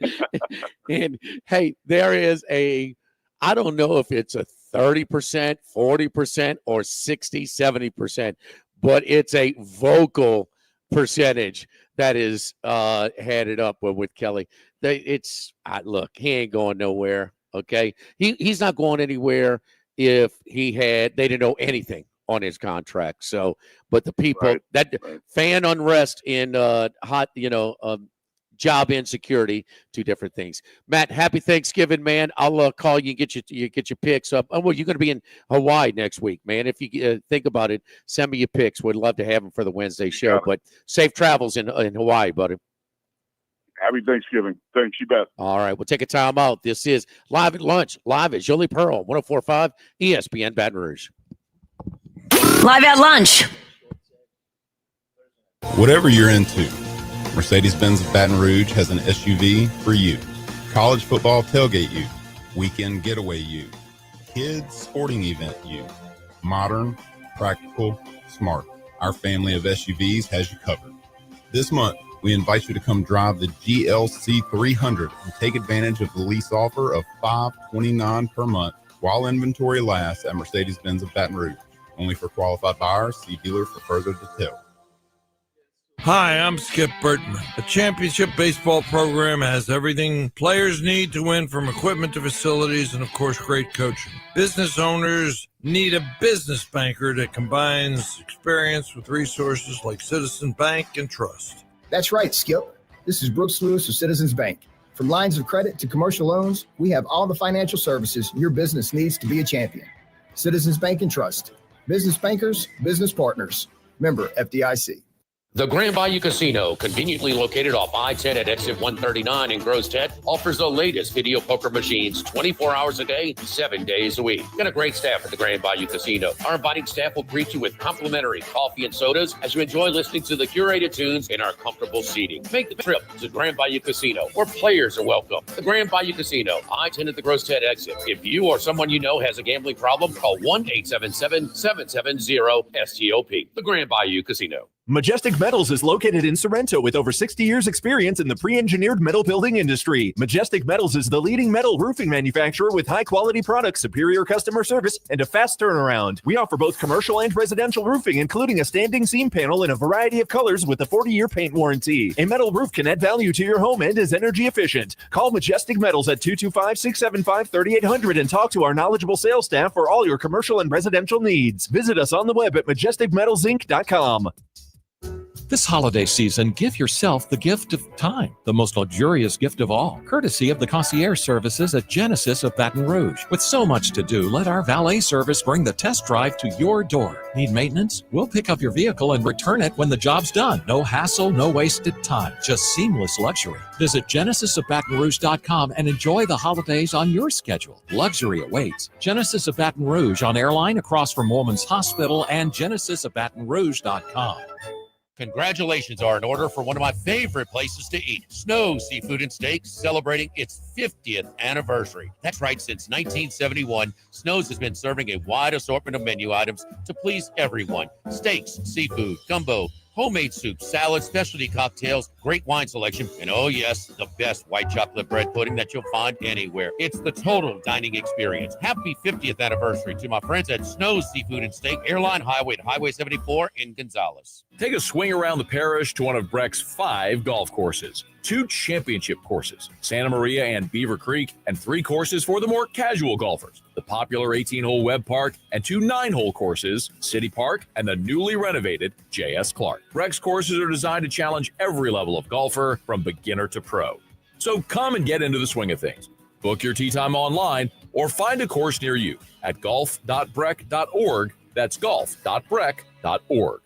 and hey, there is I don't know if it's a 30%, 40%, or 60, 70%, but it's a vocal percentage that is headed up with Kelly. Look, he ain't going nowhere. Okay, he's not going anywhere if they didn't know anything on his contract. So, but the people fan unrest in job insecurity, 2 different things. Matt, happy Thanksgiving, man. I'll call you and get your picks up. Oh, well, you're going to be in Hawaii next week, man. If you think about it, send me your picks. We'd love to have them for the Wednesday show. But safe travels in Hawaii, buddy. Happy Thanksgiving. Thanks, you bet. All right, we'll take a time out. This is Live at Lunch, live at Jolie Pearl, 104.5 ESPN Baton Rouge. Live at Lunch. Whatever you're into, Mercedes-Benz of Baton Rouge has an SUV for you. College football tailgate you. Weekend getaway you. Kids sporting event you. Modern, practical, smart. Our family of SUVs has you covered. This month, we invite you to come drive the GLC 300 and take advantage of the lease offer of $529 per month while inventory lasts at Mercedes-Benz of Baton Rouge. Only for qualified buyers. See dealer for further detail. Hi, I'm Skip Burtman. The championship baseball program has everything players need to win, from equipment to facilities and, of course, great coaching. Business owners need a business banker that combines experience with resources like Citizen Bank and Trust. That's right, Skip. This is Brooks Lewis of Citizens Bank. From lines of credit to commercial loans, we have all the financial services your business needs to be a champion. Citizens Bank and Trust. Business bankers, business partners. Member FDIC. The Grand Bayou Casino, conveniently located off I-10 at exit 139 in Gross Tech, offers the latest video poker machines 24 hours a day, 7 days a week. Got a great staff at the Grand Bayou Casino. Our inviting staff will greet you with complimentary coffee and sodas as you enjoy listening to the curated tunes in our comfortable seating. Make the trip to Grand Bayou Casino, where players are welcome. The Grand Bayou Casino, I-10 at the Gross Tech exit. If you or someone you know has a gambling problem, call 1-877-770-STOP. The Grand Bayou Casino. Majestic Metals is located in Sorrento with over 60 years experience in the pre-engineered metal building industry. Majestic Metals is the leading metal roofing manufacturer with high-quality products, superior customer service, and a fast turnaround. We offer both commercial and residential roofing, including a standing seam panel in a variety of colors with a 40-year paint warranty. A metal roof can add value to your home and is energy efficient. Call Majestic Metals at 225-675-3800 and talk to our knowledgeable sales staff for all your commercial and residential needs. Visit us on the web at majesticmetalsinc.com. This holiday season, give yourself the gift of time, the most luxurious gift of all, courtesy of the concierge services at Genesis of Baton Rouge. With so much to do, let our valet service bring the test drive to your door. Need maintenance? We'll pick up your vehicle and return it when the job's done. No hassle, no wasted time, just seamless luxury. Visit genesisofbatonrouge.com and enjoy the holidays on your schedule. Luxury awaits. Genesis of Baton Rouge on Airline across from Woman's Hospital and genesisofbatonrouge.com. Congratulations are in order for one of my favorite places to eat, Snow Seafood and Steaks, celebrating its 50th anniversary. That's right, since 1971, Snow's has been serving a wide assortment of menu items to please everyone. Steaks, seafood, gumbo, homemade soup, salads, specialty cocktails, great wine selection, and oh yes, the best white chocolate bread pudding that you'll find anywhere. It's the total dining experience. Happy 50th anniversary to my friends at Snow's Seafood and Steak, Airline Highway at Highway 74 in Gonzales. Take a swing around the parish to one of Breck's 5 golf courses. 2 championship courses, Santa Maria and Beaver Creek, and 3 courses for the more casual golfers. The popular 18-hole Webb Park and 2 9-hole courses, City Park and the newly renovated J.S. Clark. Breck's courses are designed to challenge every level of golfer from beginner to pro. So come and get into the swing of things. Book your tee time online or find a course near you at golf.breck.org. That's golf.breck.org.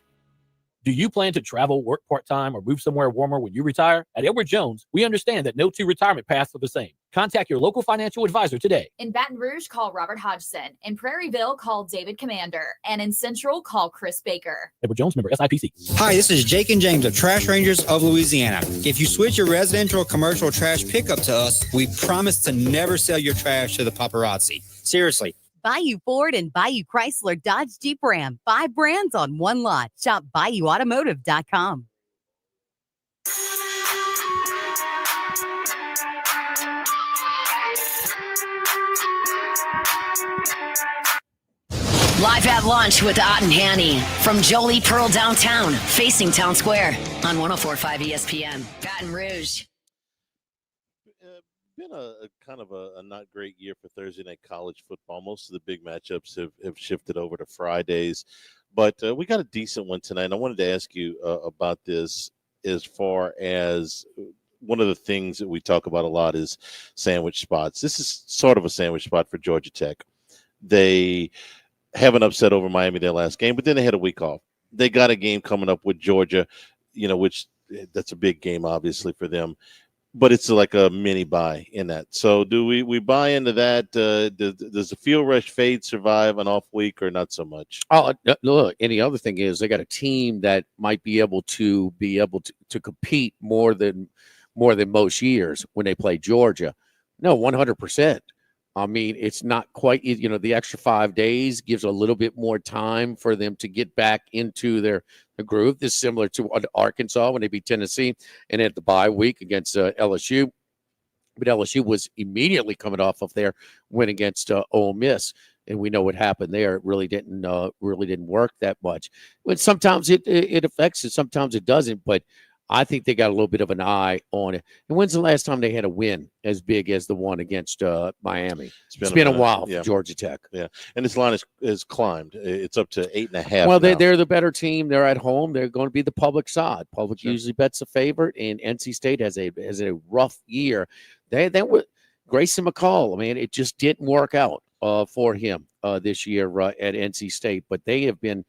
Do you plan to travel, work part-time, or move somewhere warmer when you retire? At Edward Jones, we understand that no 2 retirement paths are the same. Contact your local financial advisor today. In Baton Rouge, call Robert Hodgson. In Prairieville, call David Commander. And in Central, call Chris Baker. Edward Jones, member SIPC. Hi, this is Jake and James of Trash Rangers of Louisiana. If you switch your residential or commercial trash pickup to us, we promise to never sell your trash to the paparazzi. Seriously. Bayou Ford and Bayou Chrysler Dodge Jeep Ram. 5 brands on one lot. Shop BayouAutomotive.com. Live at lunch with Ott and Hanny from Jolie Pearl downtown, facing Town Square on 104.5 ESPN, Baton Rouge. Been a kind of a not great year for Thursday night college football. Most of the big matchups have shifted over to Fridays, but we got a decent one tonight. And I wanted to ask you about this as far as one of the things that we talk about a lot is sandwich spots. This is sort of a sandwich spot for Georgia Tech. They have an upset over Miami their last game, but then they had a week off. They got a game coming up with Georgia, which that's a big game, obviously, for them. But it's like a mini buy in that. So do we buy into that? Does the field rush fade survive an off week or not so much? Oh, look, and the other thing is they got a team that might be able to compete more than most years when they play Georgia. No, 100%. I mean, it's not quite, the extra 5 days gives a little bit more time for them to get back into their groove. This is similar to Arkansas when they beat Tennessee and had the bye week against LSU. But LSU was immediately coming off of their win against Ole Miss. And we know what happened there. It really didn't work that much. But sometimes it affects it, sometimes it doesn't. But I think they got a little bit of an eye on it. And when's the last time they had a win as big as the one against Miami? It's been a while for Georgia Tech. Yeah, and this line is climbed. It's up to 8.5. Well, they're the better team. They're at home. They're going to be the public side. Public usually bets a favorite, and NC State has a rough year. They were Grayson McCall. I mean, it just didn't work out. for him this year at NC State. But they have been,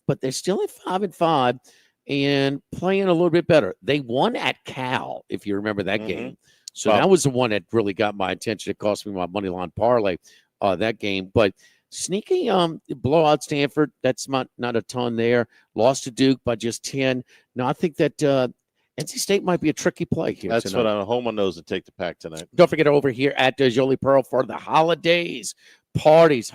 but they're still at 5-5 and playing a little bit better. They won at Cal, if you remember that game. So that was the one that really got my attention. It cost me my money line parlay that game. But sneaky blowout Stanford, that's not a ton there. Lost to Duke by just 10. No, I think that NC State might be a tricky play here. That's tonight. what I'm home on those to take the pack tonight. Don't forget over here at Jolie Pearl for the holiday parties.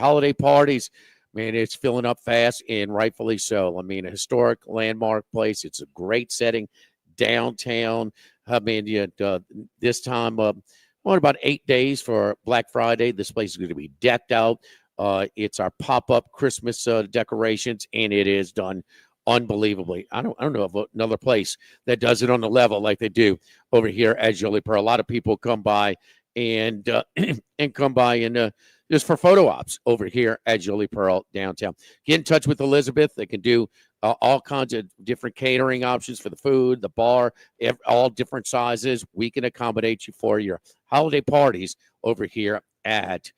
Man, it's filling up fast, and rightfully so. I mean, a historic landmark place. It's a great setting downtown. I mean, this time, about 8 days for Black Friday. This place is going to be decked out. It's our pop-up Christmas decorations, and it is done unbelievably. I don't know of another place that does it on the level like they do over here at Jolie Pearl. A lot of people come by and just for photo ops over here at Jolie Pearl downtown. Get in touch with Elizabeth. They can do all kinds of different catering options for the food, the bar, all different sizes. We can accommodate you for your holiday parties over here at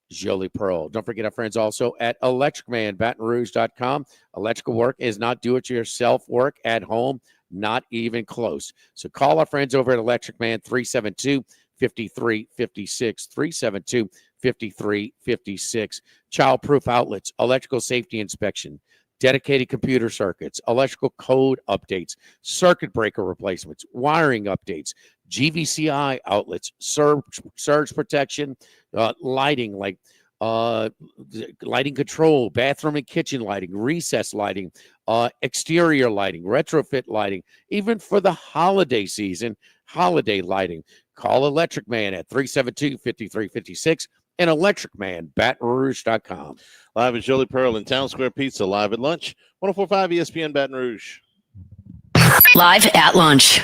Jolie Pearl. Don't forget our friends also at Electric Man, BatonRouge.com. Electrical work is not do-it-yourself work at home, not even close. So call our friends over at Electric Man, 372-5356, 372-5356. Childproof outlets, electrical safety inspection, dedicated computer circuits, electrical code updates, circuit breaker replacements, wiring updates, GVCI outlets, surge protection, lighting like lighting control, bathroom and kitchen lighting, recess lighting, exterior lighting, retrofit lighting, even for the holiday season, holiday lighting. Call Electric Man at 372-5356 and Electric Man, BatonRouge.com. Live at Jolie Pearl and Town Square Pizza, live at lunch. 104.5 ESPN Baton Rouge. Live at lunch.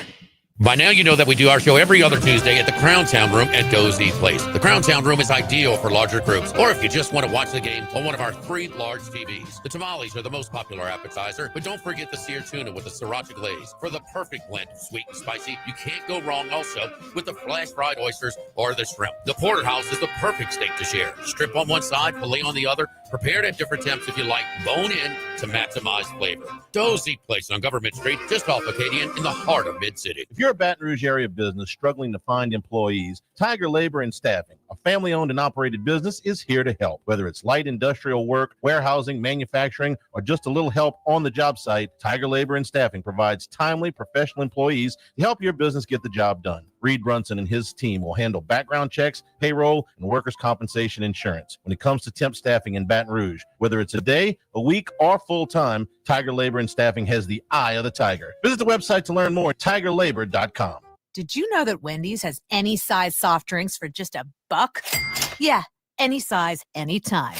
By now, you know that we do our show every other Tuesday at the Crown Town Room at Dozy's Place. The Crown Town Room is ideal for larger groups, or if you just want to watch the game on one of our 3 large TVs. The tamales are the most popular appetizer, but don't forget the seared tuna with the sriracha glaze for the perfect blend of sweet and spicy. You can't go wrong also with the flash-fried oysters or the shrimp. The porterhouse is the perfect steak to share. Strip on one side, filet on the other, prepared at different temps if you like, bone in to maximize flavor. Dozy Place on Government Street, just off Acadian in the heart of Mid-City. If you're a Baton Rouge area business struggling to find employees, Tiger Labor and Staffing, a family-owned and operated business, is here to help. Whether it's light industrial work, warehousing, manufacturing, or just a little help on the job site, Tiger Labor and Staffing provides timely, professional employees to help your business get the job done. Reed Brunson and his team will handle background checks, payroll, and workers' compensation insurance. When it comes to temp staffing in Baton Rouge, whether it's a day, a week, or full-time, Tiger Labor and Staffing has the eye of the tiger. Visit the website to learn more at tigerlabor.com. Did you know that Wendy's has any size soft drinks for just $1? Yeah, any size, anytime.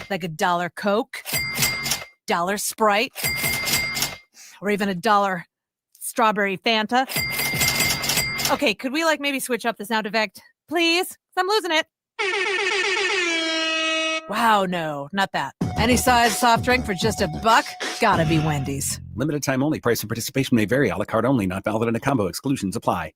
Like $1 Coke, $1 Sprite, or even $1 strawberry Fanta. Okay, could we maybe switch up the sound effect, please? I'm losing it. Wow, no, not that. Any size soft drink for just $1? Gotta be Wendy's. Limited time only. Price and participation may vary. A la carte only. Not valid in a combo. Exclusions apply.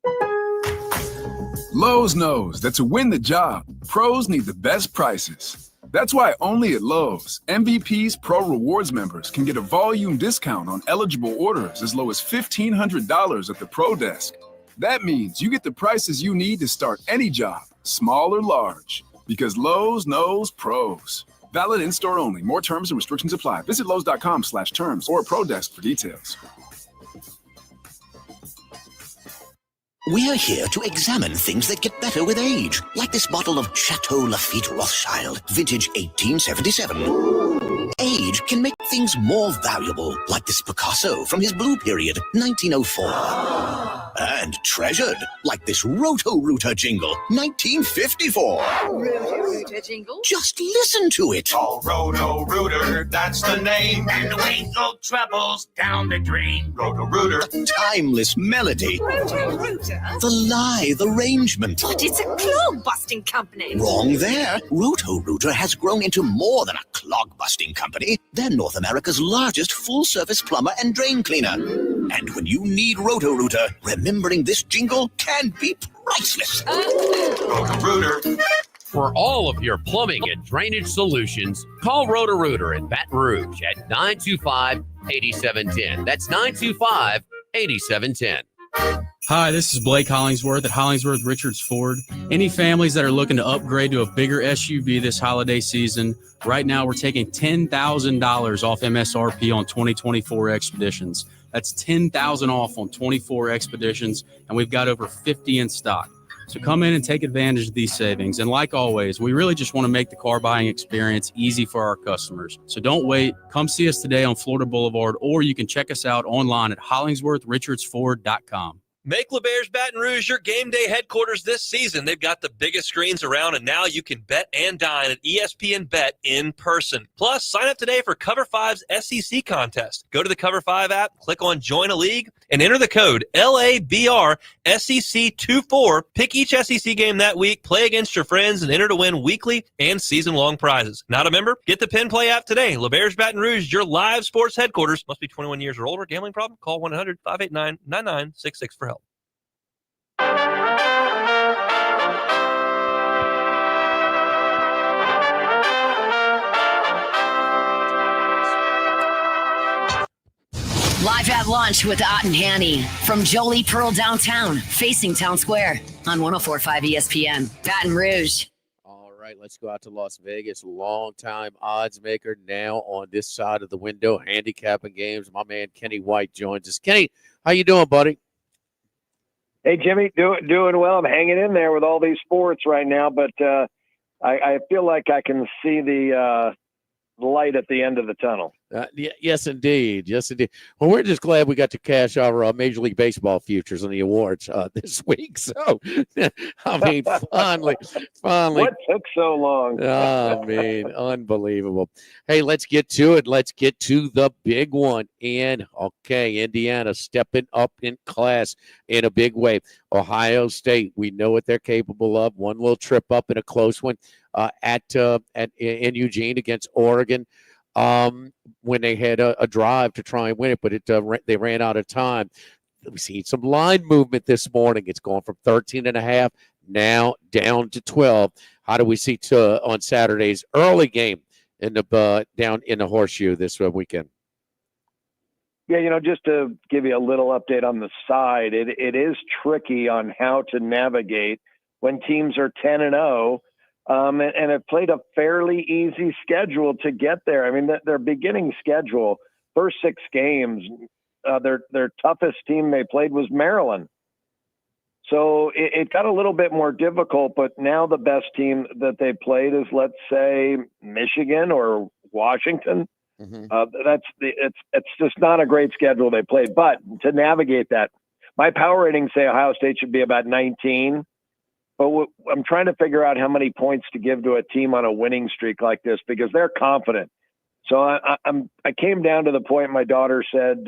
Lowe's knows that to win the job, pros need the best prices. That's why only at Lowe's, MVP's Pro Rewards members can get a volume discount on eligible orders as low as $1,500 at the Pro Desk. That means you get the prices you need to start any job, small or large, because Lowe's knows pros. Valid in-store only. More terms and restrictions apply. Visit Lowe's.com/terms or Pro Desk for details. We're here to examine things that get better with age, like this bottle of Chateau Lafite Rothschild, vintage 1877. Age can make things more valuable, like this Picasso from his Blue Period, 1904. And treasured, like this Roto-Rooter jingle, 1954. Roto-Rooter jingle? Just listen to it. Oh, Roto-Rooter, that's the name. And there ain't no troubles down the drain. Roto-Rooter. A timeless melody. Roto-Rooter? The lithe arrangement. But it's a clog-busting company. Wrong there. Roto-Rooter has grown into more than a clog-busting company. They're North America's largest full-service plumber and drain cleaner. And when you need Roto-Rooter, remembering this jingle can be priceless. Roto-Rooter. For all of your plumbing and drainage solutions, call Roto-Rooter in Baton Rouge at 925-8710. That's 925-8710. Hi, this is Blake Hollingsworth at Hollingsworth Richards Ford. Any families that are looking to upgrade to a bigger SUV this holiday season, right now we're taking $10,000 off MSRP on 2024 Expeditions. That's $10,000 off on 24 Expeditions, and we've got over 50 in stock. So come in and take advantage of these savings. And like always, we really just want to make the car buying experience easy for our customers. So don't wait. Come see us today on Florida Boulevard, or you can check us out online at HollingsworthRichardsFord.com. Make LeBear's Baton Rouge your game day headquarters this season. They've got the biggest screens around, and now you can bet and dine at ESPN Bet in person. Plus, sign up today for Cover 5's SEC contest. Go to the Cover 5 app, click on Join a League, and enter the code LABRSEC24. Pick each SEC game that week, play against your friends, and enter to win weekly and season-long prizes. Not a member? Get the Pin Play app today. LeBear's Baton Rouge, your live sports headquarters. Must be 21 years or older. Gambling problem? Call 1-800-589-9966 for help. Live at lunch with Ott and Hanny from Jolie Pearl downtown, facing Town Square on 104.5 ESPN, Baton Rouge. All right, let's go out to Las Vegas. Longtime odds maker now on this side of the window, handicapping games. My man Kenny White joins us. Kenny, how you doing, buddy? Hey, Jimmy, doing well. I'm hanging in there with all these sports right now, but I feel like I can see the light at the end of the tunnel. Yes, indeed. Yes, indeed. Well, we're just glad we got to cash our Major League Baseball futures on the awards this week. So, I mean, finally. What took so long? I mean, unbelievable. Hey, let's get to it. Let's get to the big one. And, okay, Indiana stepping up in class in a big way. Ohio State, we know what they're capable of. One little trip up in a close one in Eugene against Oregon. When they had a drive to try and win it, but they ran out of time. We've seen some line movement this morning. It's gone from 13.5 now down to 12. How do we see on Saturday's early game in the down in the Horseshoe this weekend? Yeah, just to give you a little update on the side, it is tricky on how to navigate when teams are 10-0. And have played a fairly easy schedule to get there. I mean, their beginning schedule, first 6 games, their toughest team they played was Maryland. So it got a little bit more difficult, but now the best team that they played is, let's say, Michigan or Washington. Mm-hmm. It's just not a great schedule they played. But to navigate that, my power ratings say Ohio State should be about 19. But I'm trying to figure out how many points to give to a team on a winning streak like this because they're confident. So I came down to the point my daughter said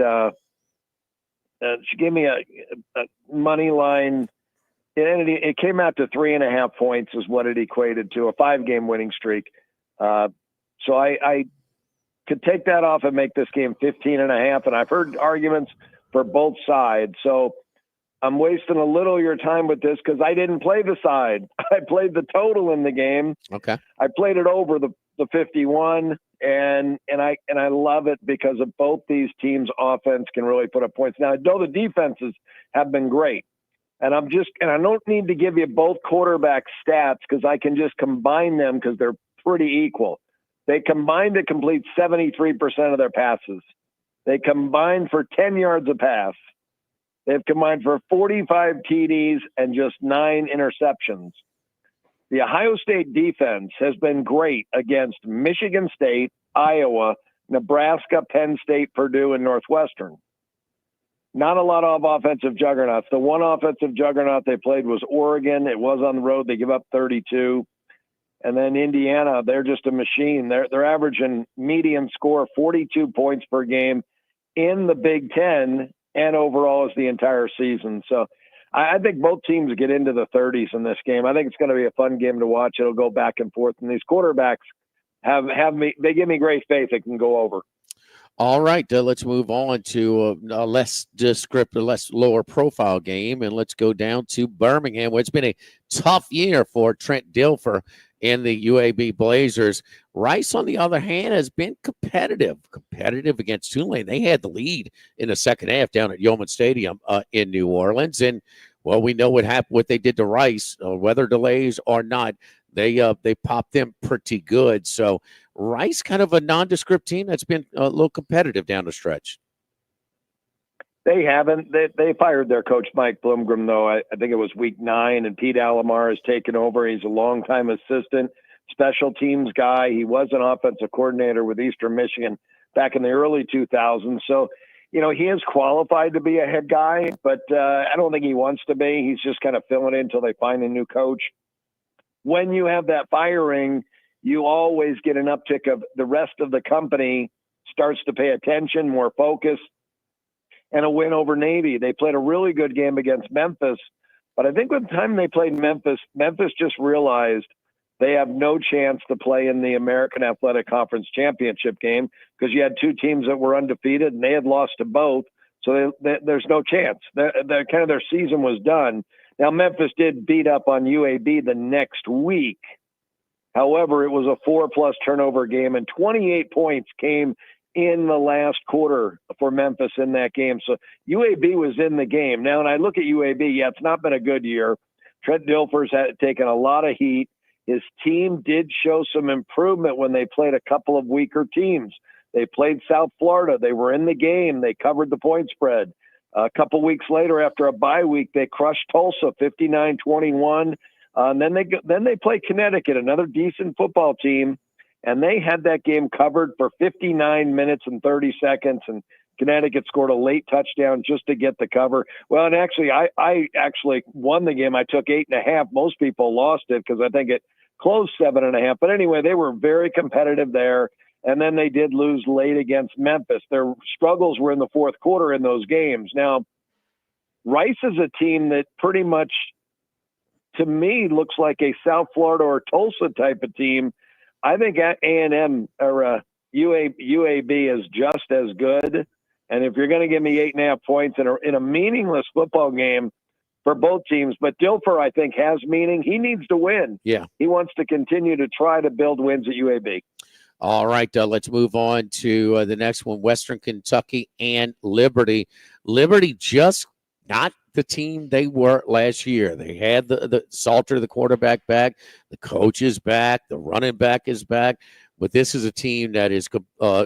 she gave me a money line. It came out to 3.5 points is what it equated to, a 5-game winning streak. So I could take that off and make this game 15.5. And I've heard arguments for both sides. So I'm wasting a little of your time with this because I didn't play the side. I played the total in the game. Okay. I played it over the 51, and I love it because of both these teams' offense can really put up points. Now I know the defenses have been great, and I don't need to give you both quarterback stats because I can just combine them because they're pretty equal. They combined to complete 73% of their passes. They combined for 10 yards a pass. They've combined for 45 TDs and just 9 interceptions. The Ohio State defense has been great against Michigan State, Iowa, Nebraska, Penn State, Purdue, and Northwestern. Not a lot of offensive juggernauts. The one offensive juggernaut they played was Oregon. It was on the road. They give up 32. And then Indiana, they're just a machine. They're averaging median score 42 points per game in the Big Ten and overall as the entire season. So I think both teams get into the 30s in this game. I think it's going to be a fun game to watch. It'll go back and forth. And these quarterbacks they give me great faith it can go over. All right, let's move on to a less descriptive, less lower profile game, and let's go down to Birmingham, where it's been a tough year for Trent Dilfer in the UAB Blazers. Rice, on the other hand, has been competitive against Tulane. They had the lead in the second half down at Yeoman Stadium in New Orleans. And, well, we know what happened, what they did to Rice, weather delays or not. They popped them pretty good. So Rice, kind of a nondescript team that's been a little competitive down the stretch. They haven't. They fired their coach, Mike Bloomgren, though. I think it was week 9, and Pete Alomar has taken over. He's a longtime assistant, special teams guy. He was an offensive coordinator with Eastern Michigan back in the early 2000s. So, he is qualified to be a head guy, but I don't think he wants to be. He's just kind of filling in until they find a new coach. When you have that firing, you always get an uptick of the rest of the company starts to pay attention, more focus, and a win over Navy. They played a really good game against Memphis, but I think by the time they played Memphis just realized they have no chance to play in the American Athletic Conference Championship game because you had two teams that were undefeated and they had lost to both. So there's no chance. Their season was done. Now, Memphis did beat up on UAB the next week. However, it was a 4+ turnover game, and 28 points came in the last quarter for Memphis in that game. So UAB was in the game. Now, when I look at UAB, it's not been a good year. Trent Dilfer's had taken a lot of heat. His team did show some improvement when they played a couple of weaker teams. They played South Florida. They were in the game. They covered the point spread. A couple weeks later, after a bye week, they crushed Tulsa 59-21. And then they played Connecticut, another decent football team, and they had that game covered for 59 minutes and 30 seconds. And Connecticut scored a late touchdown just to get the cover. Well, and actually, I actually won the game. I took 8.5. Most people lost it because I think it closed 7.5. But anyway, they were very competitive there. And then they did lose late against Memphis. Their struggles were in the fourth quarter in those games. Now, Rice is a team that pretty much, to me, looks like a South Florida or Tulsa type of team. I think A&M or UAB is just as good. And if you're going to give me 8.5 points in a meaningless football game for both teams, but Dilfer, I think, has meaning. He needs to win. Yeah. He wants to continue to try to build wins at UAB. All right, let's move on to the next one, Western Kentucky and Liberty. Liberty just not the team they were last year. They had the Salter, the quarterback, back. The coach is back. The running back is back. But this is a team that is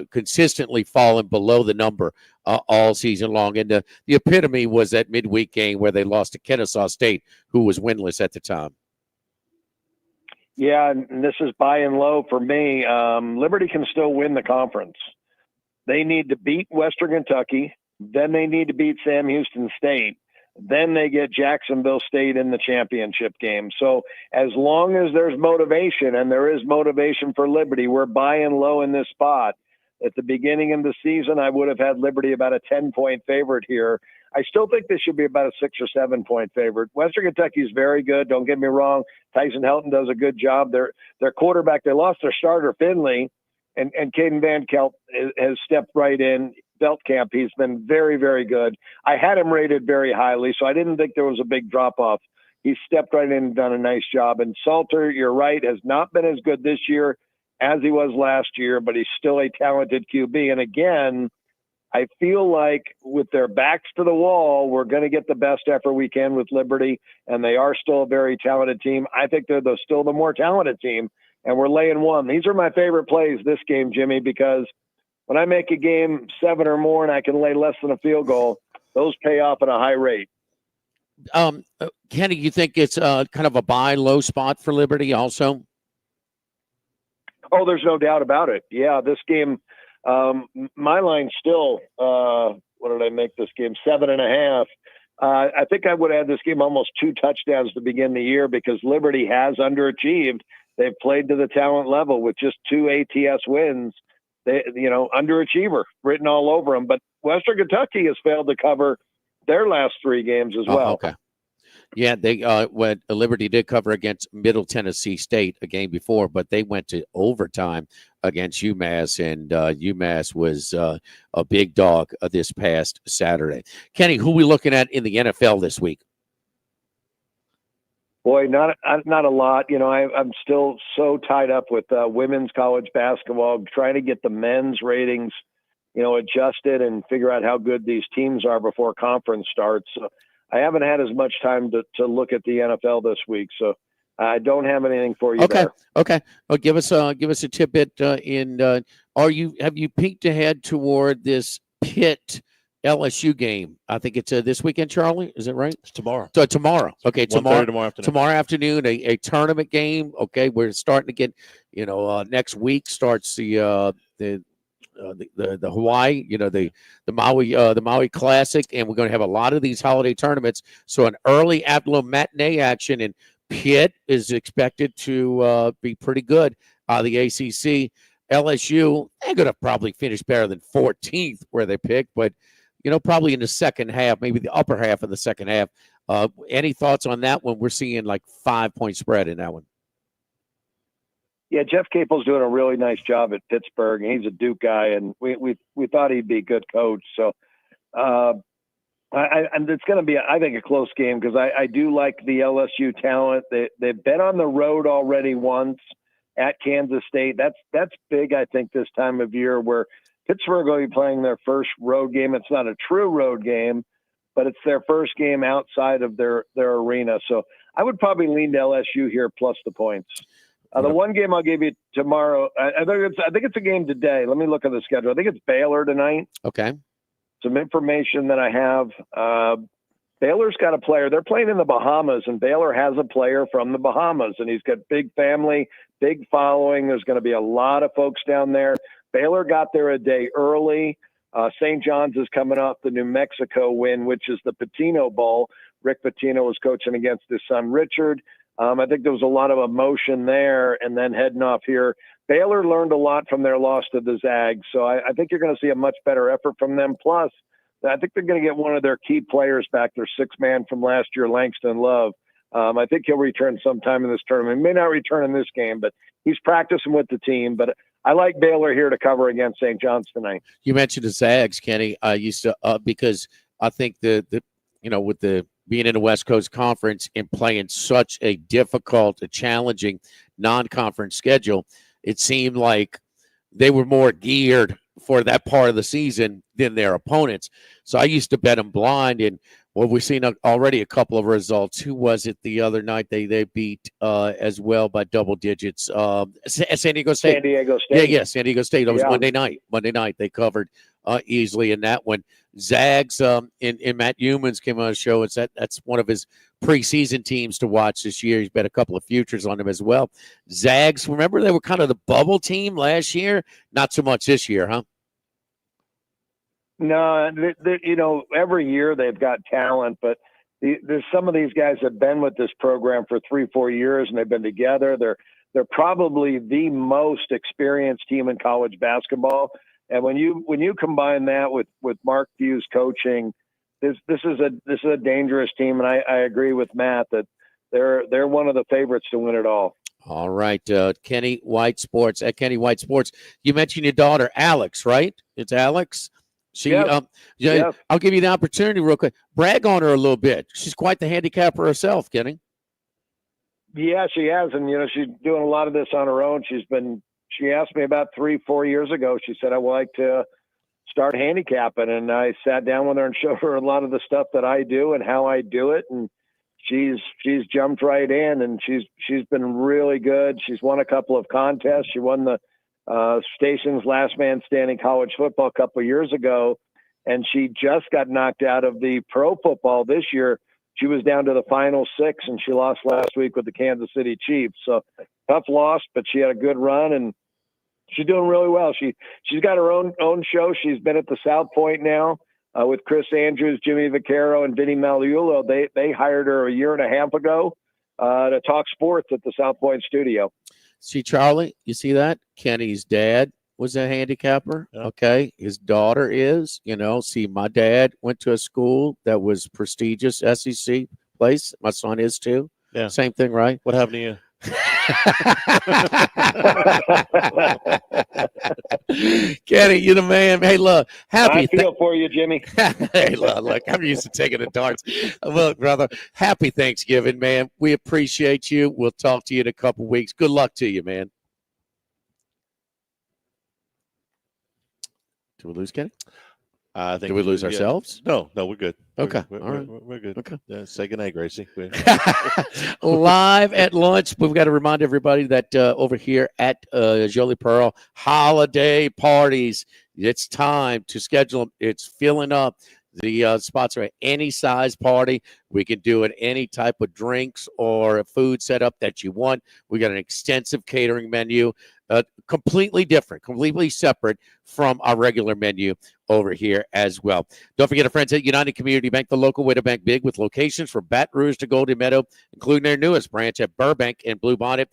consistently falling below the number all season long. And the epitome was that midweek game where they lost to Kennesaw State, who was winless at the time. Yeah, and this is buy and low for me. Liberty can still win the conference. They need to beat Western Kentucky. Then they need to beat Sam Houston State. Then they get Jacksonville State in the championship game. So as long as there's motivation, and there is motivation for Liberty, we're buy and low in this spot. At the beginning of the season, I would have had Liberty about a 10-point favorite here. I still think they should be about a 6 or 7 point favorite. Western Kentucky is very good. Don't get me wrong. Tyson Helton does a good job. Their quarterback, they lost their starter, Finley, and Caden Van Kelt has stepped right in. Beltcamp, he's been very, very good. I had him rated very highly, so I didn't think there was a big drop-off. He stepped right in and done a nice job. And Salter, you're right, has not been as good this year as he was last year, but he's still a talented QB. And again, I feel like with their backs to the wall, we're going to get the best effort we can with Liberty, and they are still a very talented team. I think they're still the more talented team, and we're laying 1. These are my favorite plays this game, Jimmy, because when I make a game 7 or more and I can lay less than a field goal, those pay off at a high rate. Kenny, you think it's kind of a buy low spot for Liberty also? Oh, there's no doubt about it. Yeah, this game, my line's still, what did I make this game? 7.5. I think I would add this game almost 2 touchdowns to begin the year because Liberty has underachieved. They've played to the talent level with just 2 ATS wins. They, underachiever written all over them. But Western Kentucky has failed to cover their last 3 games as well. Okay. Yeah, they when Liberty did cover against Middle Tennessee State a game before, but they went to overtime against UMass, and UMass was a big dog this past Saturday. Kenny, who are we looking at in the NFL this week? Boy, not a lot. You know, I'm still so tied up with women's college basketball, trying to get the men's ratings, adjusted and figure out how good these teams are before conference starts. So I haven't had as much time to look at the NFL this week. So I don't have anything for you there. Okay. Well, give us a tidbit have you peeked ahead toward this Pitt LSU game? I think it's this weekend, Charlie. Is it right? It's tomorrow. So tomorrow. Okay, tomorrow afternoon. Tomorrow afternoon, a tournament game. Okay, we're starting to get. Next week starts the Hawaii. The Maui Classic, and we're going to have a lot of these holiday tournaments. So an early afternoon matinee action, and Pitt is expected to be pretty good. The ACC, LSU, they're going to probably finish better than 14th where they picked, but probably in the second half, maybe the upper half of the second half. Any thoughts on that one? We're seeing like 5-point spread in that one. Yeah, Jeff Capel's doing a really nice job at Pittsburgh, and he's a Duke guy, and we thought he'd be a good coach. So and it's going to be, I think, a close game because I do like the LSU talent. They've been on the road already once at Kansas State. That's big, I think, this time of year where Pittsburgh will be playing their first road game. It's not a true road game, but it's their first game outside of their arena. So I would probably lean to LSU here plus the points. The one game I'll give you tomorrow, I think it's a game today. Let me look at the schedule. I think it's Baylor tonight. Okay. Some information that I have. Baylor's got a player. They're playing in the Bahamas, and Baylor has a player from the Bahamas, and he's got big family, big following. There's going to be a lot of folks down there. Baylor got there a day early. St. John's is coming off the New Mexico win, which is the Pitino Bowl. Rick Pitino was coaching against his son, Richard. I think there was a lot of emotion there, and then heading off here. Baylor learned a lot from their loss to the Zags, so I think you're going to see a much better effort from them. Plus, I think they're going to get one of their key players back, their sixth man from last year, Langston Love. I think he'll return sometime in this tournament. He may not return in this game, but he's practicing with the team. But I like Baylor here to cover against St. John's tonight. You mentioned the Zags, Kenny. I used to because I think with the being in the West Coast Conference and playing such a difficult, challenging non-conference schedule, it seemed like they were more geared for that part of the season than their opponents. So I used to bet them blind, and we've seen already a couple of results. Who was it the other night? They beat as well by double digits. San Diego State. San Diego State. Yeah, San Diego State. It was Monday night. Monday night they covered easily in that one. Zags and Matt Humans came on the show. That's one of his preseason teams to watch this year. He's bet a couple of futures on them as well. Zags, remember they were kind of the bubble team last year? Not so much this year, huh? No, every year they've got talent, but there's some of these guys have been with this program for 3-4 years, and they've been together. They're probably the most experienced team in college basketball. And when you combine that with Mark Few's coaching, this is a dangerous team. And I agree with Matt that they're one of the favorites to win it all. All right, Kenny White Sports at Kenny White Sports. You mentioned your daughter Alex, right? It's Alex. Yep. I'll give you the opportunity real quick. Brag on her a little bit. She's quite the handicapper herself, Kenny. Yeah, she has, and she's doing a lot of this on her own. She asked me about 3-4 years ago. She said, I would like to start handicapping. And I sat down with her and showed her a lot of the stuff that I do and how I do it. And she's jumped right in, and she's been really good. She's won a couple of contests. She won the Station's Last Man Standing college football a couple of years ago. And she just got knocked out of the pro football this year. She was down to the final 6, and she lost last week with the Kansas City Chiefs. So tough loss, but she had a good run, and she's doing really well. She's got her own show. She's been at the South Point now with Chris Andrews, Jimmy Vaccaro, and Vinny Magliulo. They hired her a year and a half ago to talk sports at the South Point studio. See, Charlie, you see that? Kenny's dad was a handicapper. Yeah. Okay. His daughter is, see, my dad went to a school that was prestigious SEC place. My son is too. Yeah. Same thing, right? What happened to you? Kenny, you're the man. Hey, look, happy. I feel for you, Jimmy. Hey, look, I'm used to taking the darts. Look, brother, happy Thanksgiving, man. We appreciate you. We'll talk to you in a couple weeks. Good luck to you, man. Did we lose Kenny? I think Did we lose ourselves? No, we're good. Okay. All right. We're good. Okay. Say goodnight, Gracie. Live at lunch, we've got to remind everybody that over here at Jolie Pearl, holiday parties, it's time to schedule them. It's filling up. The spots are at any size party. We can do it any type of drinks or a food setup that you want. We got an extensive catering menu, completely different, completely separate from our regular menu over here as well. Don't forget our friends at United Community Bank, the local way to bank big, with locations from Baton Rouge to Golden Meadow, including their newest branch at Burbank and Blue Bonnet,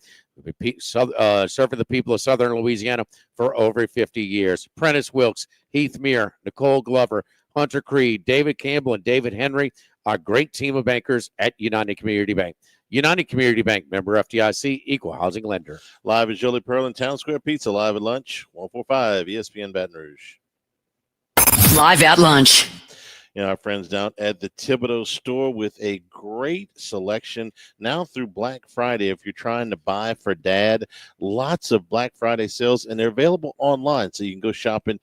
serving the people of Southern Louisiana for over 50 years. Prentice Wilkes, Heath Muir, Nicole Glover, Hunter Creed, David Campbell, and David Henry, our great team of bankers at United Community Bank. United Community Bank, member FDIC, equal housing lender. Live at Jolie Pearl and Town Square Pizza, live at lunch, 145 ESPN Baton Rouge. Live at lunch. Our friends down at the Thibodeau store with a great selection now through Black Friday. If you're trying to buy for dad, lots of Black Friday sales, and they're available online, so you can go shopping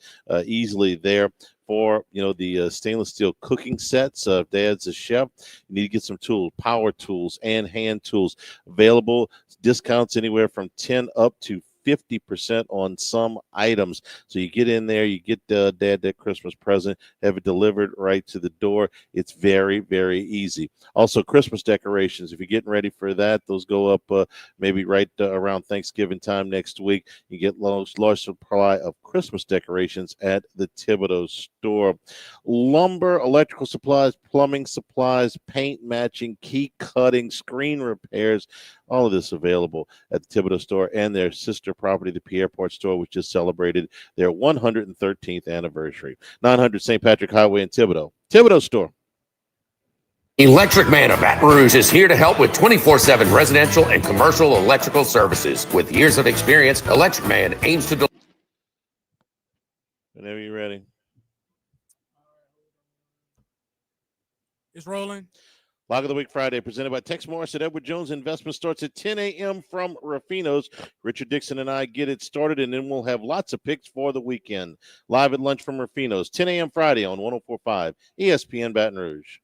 easily there. For the stainless steel cooking sets, dad's a chef, you need to get some tools, power tools and hand tools available. Discounts anywhere from 10 up to 50% on some items. So you get in there, you get dad that Christmas present, have it delivered right to the door. It's very, very easy. Also, Christmas decorations, if you're getting ready for that, those go up maybe right around Thanksgiving time next week. You get large supply of Christmas decorations at the Thibodeau store. Lumber, electrical supplies, plumbing supplies, paint matching, key cutting, screen repairs, all of this available at the Thibodeau store and their sister property, the Pierreport store, which just celebrated their 113th anniversary. 900 St. Patrick Highway in Thibodeau. Thibodeau store. Electric Man of Baton Rouge is here to help with 24/7 residential and commercial electrical services. With years of experience, Electric Man aims to deliver. Whenever you're ready. It's rolling. Log of the Week Friday, presented by Tex Morris at Edward Jones Investment, starts at 10 a.m. from Ruffino's. Richard Dixon and I get it started, and then we'll have lots of picks for the weekend. Live at lunch from Ruffino's, 10 a.m. Friday on 104.5 ESPN Baton Rouge.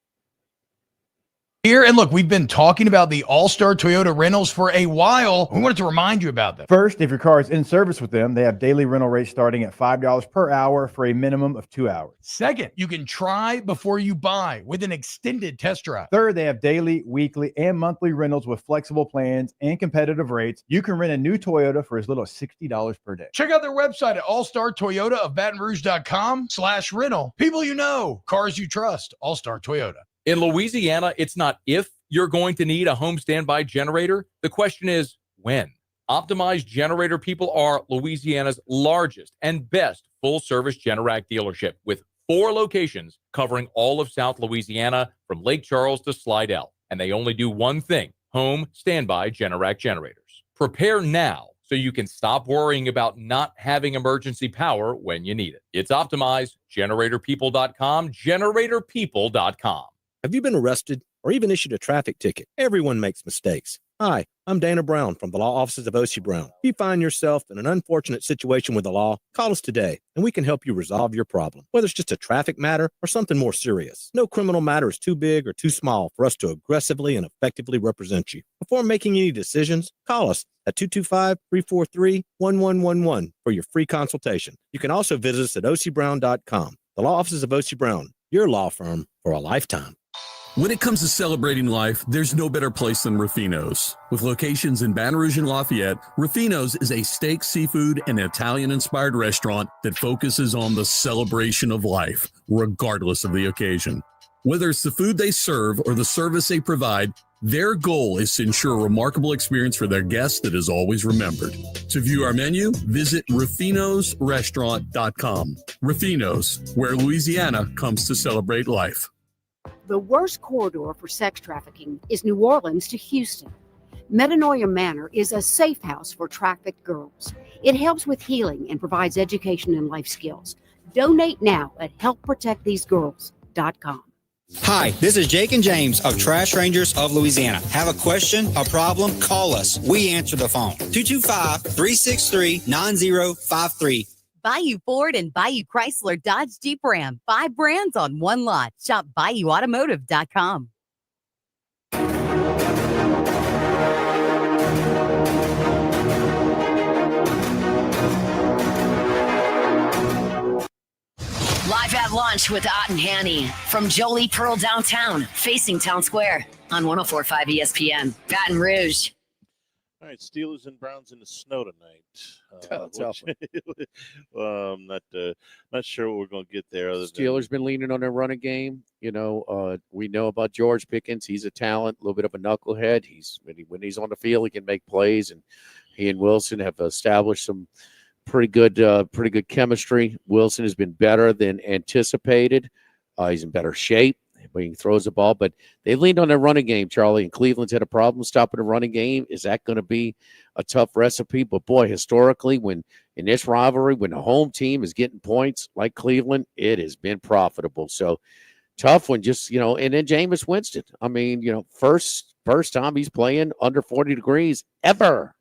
Here, and look, we've been talking about the All-Star Toyota rentals for a while. We wanted to remind you about them. First, if your car is in service with them, they have daily rental rates starting at $5 per hour for a minimum of 2 hours. Second, you can try before you buy with an extended test drive. Third, they have daily, weekly, and monthly rentals with flexible plans and competitive rates. You can rent a new Toyota for as little as $60 per day. Check out their website at allstartoyotaofbatonrouge.com/rental. People you know, cars you trust, All-Star Toyota. In Louisiana, it's not if you're going to need a home standby generator. The question is when. Optimized Generator People are Louisiana's largest and best full-service Generac dealership with 4 locations covering all of South Louisiana from Lake Charles to Slidell. And they only do one thing, home standby Generac generators. Prepare now so you can stop worrying about not having emergency power when you need it. It's optimized. GeneratorPeople.com, GeneratorPeople.com. Have you been arrested or even issued a traffic ticket? Everyone makes mistakes. Hi, I'm Dana Brown from the law offices of O.C. Brown. If you find yourself in an unfortunate situation with the law, call us today and we can help you resolve your problem, whether it's just a traffic matter or something more serious. No criminal matter is too big or too small for us to aggressively and effectively represent you. Before making any decisions, call us at 225-343-1111 for your free consultation. You can also visit us at ocbrown.com. The law offices of O.C. Brown, your law firm for a lifetime. When it comes to celebrating life, there's no better place than Ruffino's. With locations in Baton Rouge and Lafayette, Ruffino's is a steak, seafood, and Italian-inspired restaurant that focuses on the celebration of life, regardless of the occasion. Whether it's the food they serve or the service they provide, their goal is to ensure a remarkable experience for their guests that is always remembered. To view our menu, visit ruffinosrestaurant.com. Ruffino's, where Louisiana comes to celebrate life. The worst corridor for sex trafficking is New Orleans to Houston. Metanoia Manor is a safe house for trafficked girls. It helps with healing and provides education and life skills. Donate now at helpprotectthesegirls.com. Hi, this is Jake and James of Trash Rangers of Louisiana. Have a question, a problem? Call us. We answer the phone. 225-363-9053. Bayou Ford and Bayou Chrysler Dodge Jeep Ram. 5 brands on one lot. Shop BayouAutomotive.com. Live at lunch with Ott and Hanny from Jolie Pearl downtown, facing Town Square on 104.5 ESPN, Baton Rouge. All right, Steelers and Browns in the snow tonight. I'm not sure what we're going to get there. Steelers been leaning on their running game. You know, we know about George Pickens. He's a talent, a little bit of a knucklehead. When he's on the field, he can make plays, and he and Wilson have established some pretty good chemistry. Wilson has been better than anticipated. He's in better shape when he throws the ball, but they leaned on their running game, Charlie, and Cleveland's had a problem stopping the running game. Is that going to be a tough recipe? But boy, historically, when in this rivalry, when the home team is getting points like Cleveland, it has been profitable. So tough one, just, and then Jameis Winston. I mean, first time he's playing under 40 degrees ever.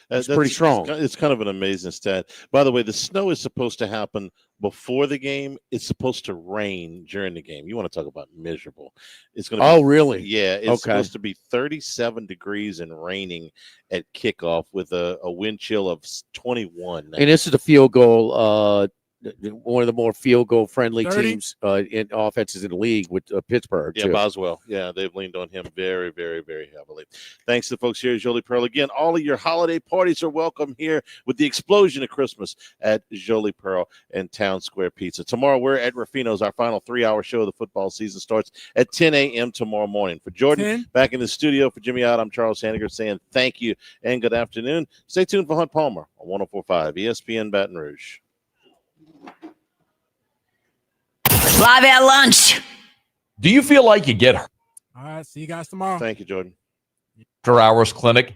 It's pretty strong. It's kind of an amazing stat. By the way, the snow is supposed to happen before the game. It's supposed to rain during the game. You want to talk about miserable? It's going to. Oh, really? Yeah. It's supposed to be 37 degrees and raining at kickoff with a wind chill of 21. And this is a field goal. One of the more field goal friendly 30? teams in offenses in the league with Pittsburgh. Yeah, too. Boswell. Yeah, they've leaned on him very, very, very heavily. Thanks to the folks here at Jolie Pearl. Again, all of your holiday parties are welcome here with the explosion of Christmas at Jolie Pearl and Town Square Pizza. Tomorrow, we're at Ruffino's. Our final 3-hour show of the football season starts at 10 a.m. tomorrow morning. For Jordan, back in the studio, for Jimmy Ott, I'm Charles Hanagriff saying thank you and good afternoon. Stay tuned for Hunt Palmer on 104.5 ESPN Baton Rouge. Live at lunch. Do you feel like you get hurt? All right, see you guys tomorrow. Thank you, Jordan. After Hours Clinic